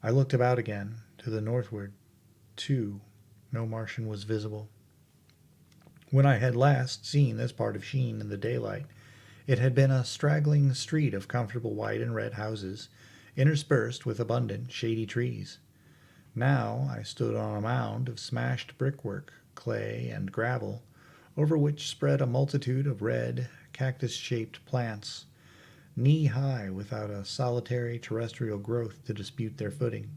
I looked about again, to the northward. Too, no Martian was visible. When I had last seen this part of Sheen in the daylight, it had been a straggling street of comfortable white and red houses, interspersed with abundant shady trees. Now I stood on a mound of smashed brickwork, clay, and gravel, over which spread a multitude of red, cactus-shaped plants, knee-high without a solitary terrestrial growth to dispute their footing.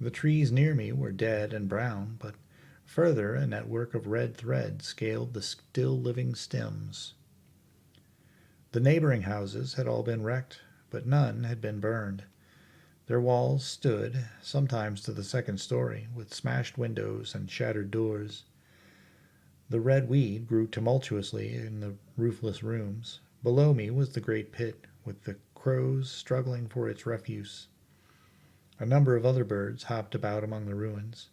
The trees near me were dead and brown, but further a network of red thread scaled the still-living stems. The neighboring houses had all been wrecked, but none had been burned. Their walls stood, sometimes to the second story, with smashed windows and shattered doors. The red weed grew tumultuously in the roofless rooms. Below me was the great pit, with the crows struggling for its refuse. A number of other birds hopped about among the ruins.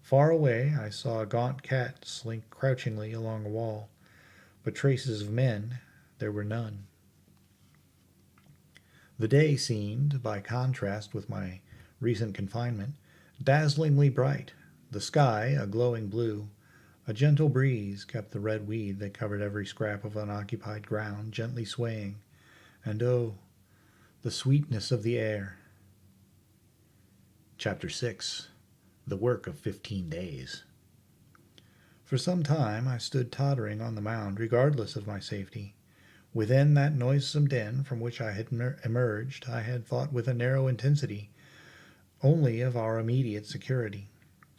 Far away I saw a gaunt cat slink crouchingly along a wall, but traces of men there were none. The day seemed, by contrast with my recent confinement, dazzlingly bright, the sky a glowing blue. A gentle breeze kept the red weed that covered every scrap of unoccupied ground gently swaying, and oh, the sweetness of the air. Chapter 6. The Work of 15 Days. For some time I stood tottering on the mound, regardless of my safety. Within that noisome den from which I had emerged, I had thought with a narrow intensity only of our immediate security.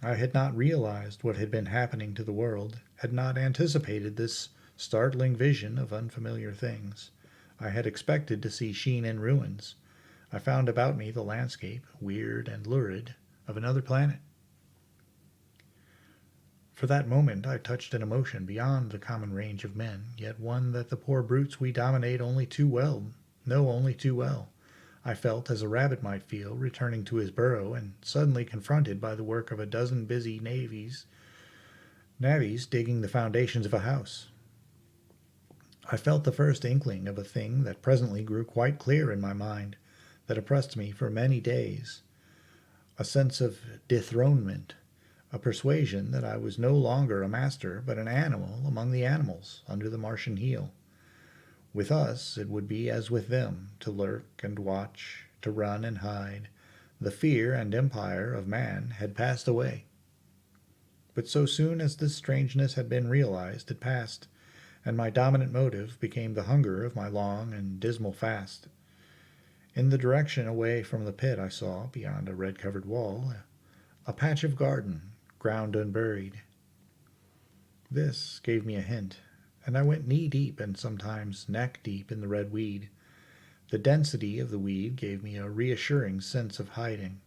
I had not realized what had been happening to the world, had not anticipated this startling vision of unfamiliar things. I had expected to see Sheen in ruins. I found about me the landscape, weird and lurid, of another planet. For that moment I touched an emotion beyond the common range of men, yet one that the poor brutes we dominate only too well know only too well. I felt as a rabbit might feel returning to his burrow and suddenly confronted by the work of a dozen busy navvies digging the foundations of a house. I felt the first inkling of a thing that presently grew quite clear in my mind, that oppressed me for many days, a sense of dethronement, a persuasion that I was no longer a master but an animal among the animals under the Martian heel. With us it would be as with them, to lurk and watch, to run and hide. The fear and empire of man had passed away. But so soon as this strangeness had been realized, it passed, and my dominant motive became the hunger of my long and dismal fast. In the direction away from the pit I saw, beyond a red-covered wall, a patch of garden, ground unburied. This gave me a hint, and I went knee-deep and sometimes neck-deep in the red weed. The density of the weed gave me a reassuring sense of hiding.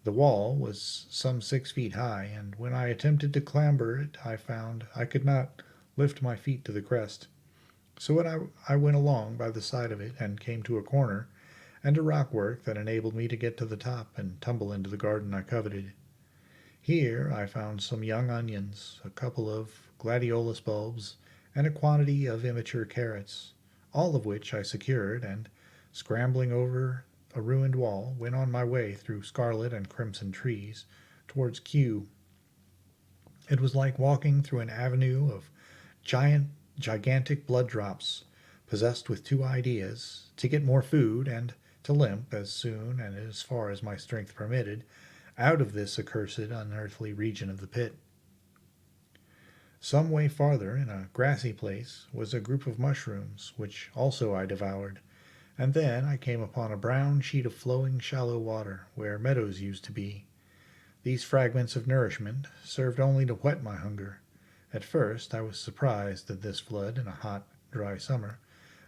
The wall was some 6 feet high, and when I attempted to clamber it I found I could not lift my feet to the crest. So I went along by the side of it and came to a corner and a rockwork that enabled me to get to the top and tumble into the garden I coveted. Here I found some young onions, a couple of gladiolus bulbs, and a quantity of immature carrots, all of which I secured, and, scrambling over a ruined wall, went on my way through scarlet and crimson trees towards Kew. It was like walking through an avenue of gigantic blood drops, possessed with two ideas: to get more food, and to limp, as soon and as far as my strength permitted, out of this accursed unearthly region of the pit. Some way farther, in a grassy place, was a group of mushrooms, which also I devoured, and then I came upon a brown sheet of flowing shallow water, where meadows used to be. These fragments of nourishment served only to whet my hunger. At first I was surprised at this flood in a hot, dry summer,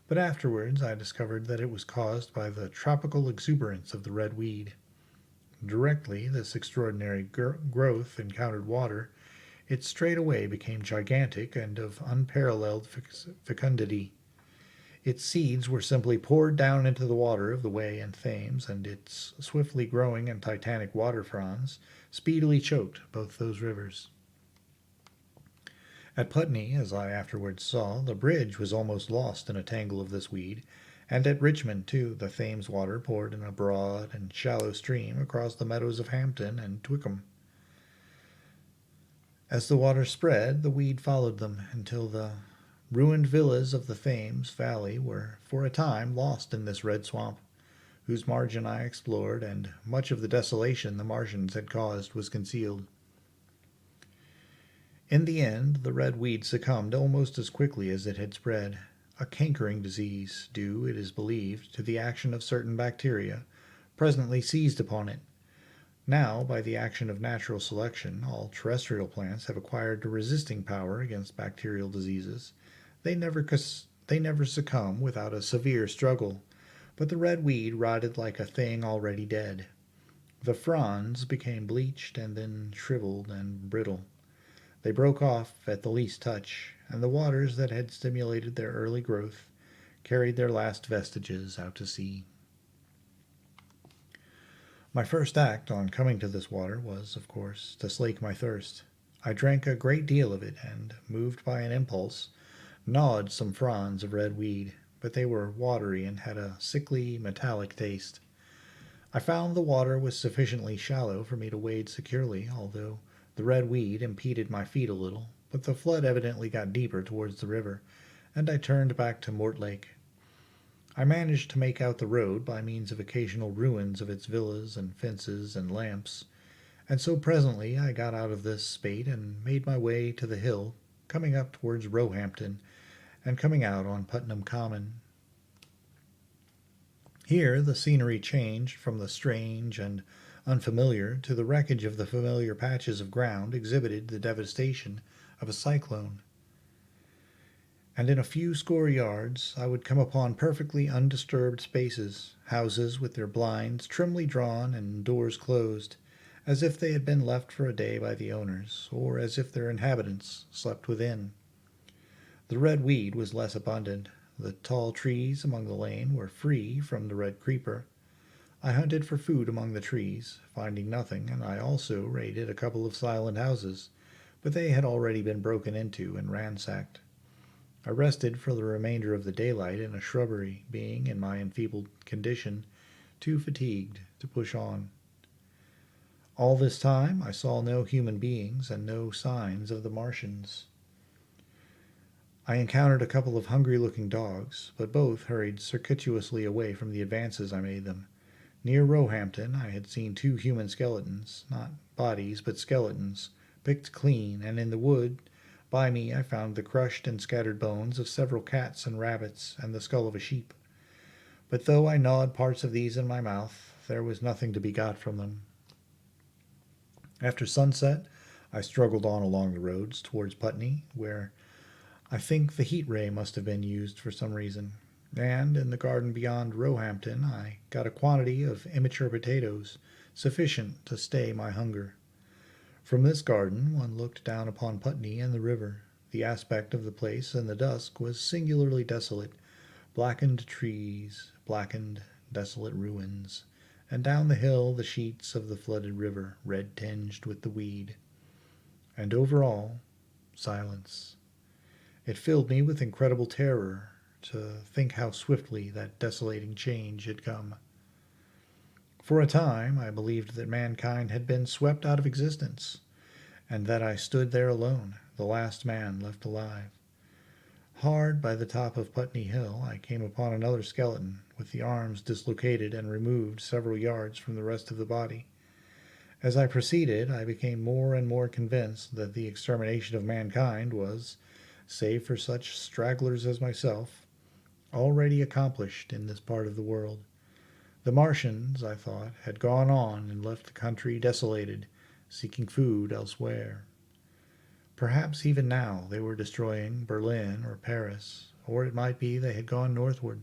but afterwards I discovered that it was caused by the tropical exuberance of the red weed. Directly this extraordinary growth encountered water, it straightway became gigantic and of unparalleled fecundity. Its seeds were simply poured down into the water of the Wey and Thames, and its swiftly growing and titanic water fronds speedily choked both those rivers. At Putney, as I afterwards saw, the bridge was almost lost in a tangle of this weed, and at Richmond, too, the Thames water poured in a broad and shallow stream across the meadows of Hampton and Twickenham. As the water spread, the weed followed them, until the ruined villas of the Thames valley were for a time lost in this red swamp, whose margin I explored, and much of the desolation the Martians had caused was concealed. In the end, the red weed succumbed almost as quickly as it had spread. A cankering disease, due, it is believed, to the action of certain bacteria, presently seized upon it. Now, by the action of natural selection, all terrestrial plants have acquired a resisting power against bacterial diseases. They never succumb without a severe struggle, but the red weed rotted like a thing already dead. The fronds became bleached and then shriveled and brittle. They broke off at the least touch, and the waters that had stimulated their early growth carried their last vestiges out to sea. My first act on coming to this water was, of course, to slake my thirst. I drank a great deal of it, and, moved by an impulse, gnawed some fronds of red weed, but they were watery and had a sickly, metallic taste. I found the water was sufficiently shallow for me to wade securely, although the red weed impeded my feet a little, but the flood evidently got deeper towards the river, and I turned back to Mortlake. I managed to make out the road by means of occasional ruins of its villas and fences and lamps, and so presently I got out of this spate and made my way to the hill, coming up towards Roehampton and coming out on Putnam Common. Here the scenery changed from the strange and unfamiliar to the wreckage of the familiar patches of ground exhibited the devastation of a cyclone. And in a few score yards I would come upon perfectly undisturbed spaces, houses with their blinds trimly drawn and doors closed, as if they had been left for a day by the owners, or as if their inhabitants slept within. The red weed was less abundant. The tall trees among the lane were free from the red creeper. I hunted for food among the trees, finding nothing, and I also raided a couple of silent houses, but they had already been broken into and ransacked. I rested for the remainder of the daylight in a shrubbery, being, in my enfeebled condition, too fatigued to push on. All this time I saw no human beings and no signs of the Martians. I encountered a couple of hungry-looking dogs, but both hurried circuitously away from the advances I made them. Near Roehampton I had seen 2 human skeletons, not bodies but skeletons, picked clean, and in the wood by me I found the crushed and scattered bones of several cats and rabbits and the skull of a sheep. But though I gnawed parts of these in my mouth, there was nothing to be got from them. After sunset I struggled on along the roads towards Putney, where I think the heat ray must have been used for some reason, and in the garden beyond Roehampton I got a quantity of immature potatoes, sufficient to stay my hunger. From this garden one looked down upon Putney and the river. The aspect of the place in the dusk was singularly desolate, blackened trees, blackened, desolate ruins, and down the hill the sheets of the flooded river, red-tinged with the weed. And over all, silence. It filled me with incredible terror to think how swiftly that desolating change had come. For a time I believed that mankind had been swept out of existence, and that I stood there alone, the last man left alive. Hard by the top of Putney Hill I came upon another skeleton, with the arms dislocated and removed several yards from the rest of the body. As I proceeded I became more and more convinced that the extermination of mankind was, save for such stragglers as myself, already accomplished in this part of the world. The Martians, I thought, had gone on and left the country desolated, seeking food elsewhere. Perhaps even now they were destroying Berlin or Paris, or it might be they had gone northward.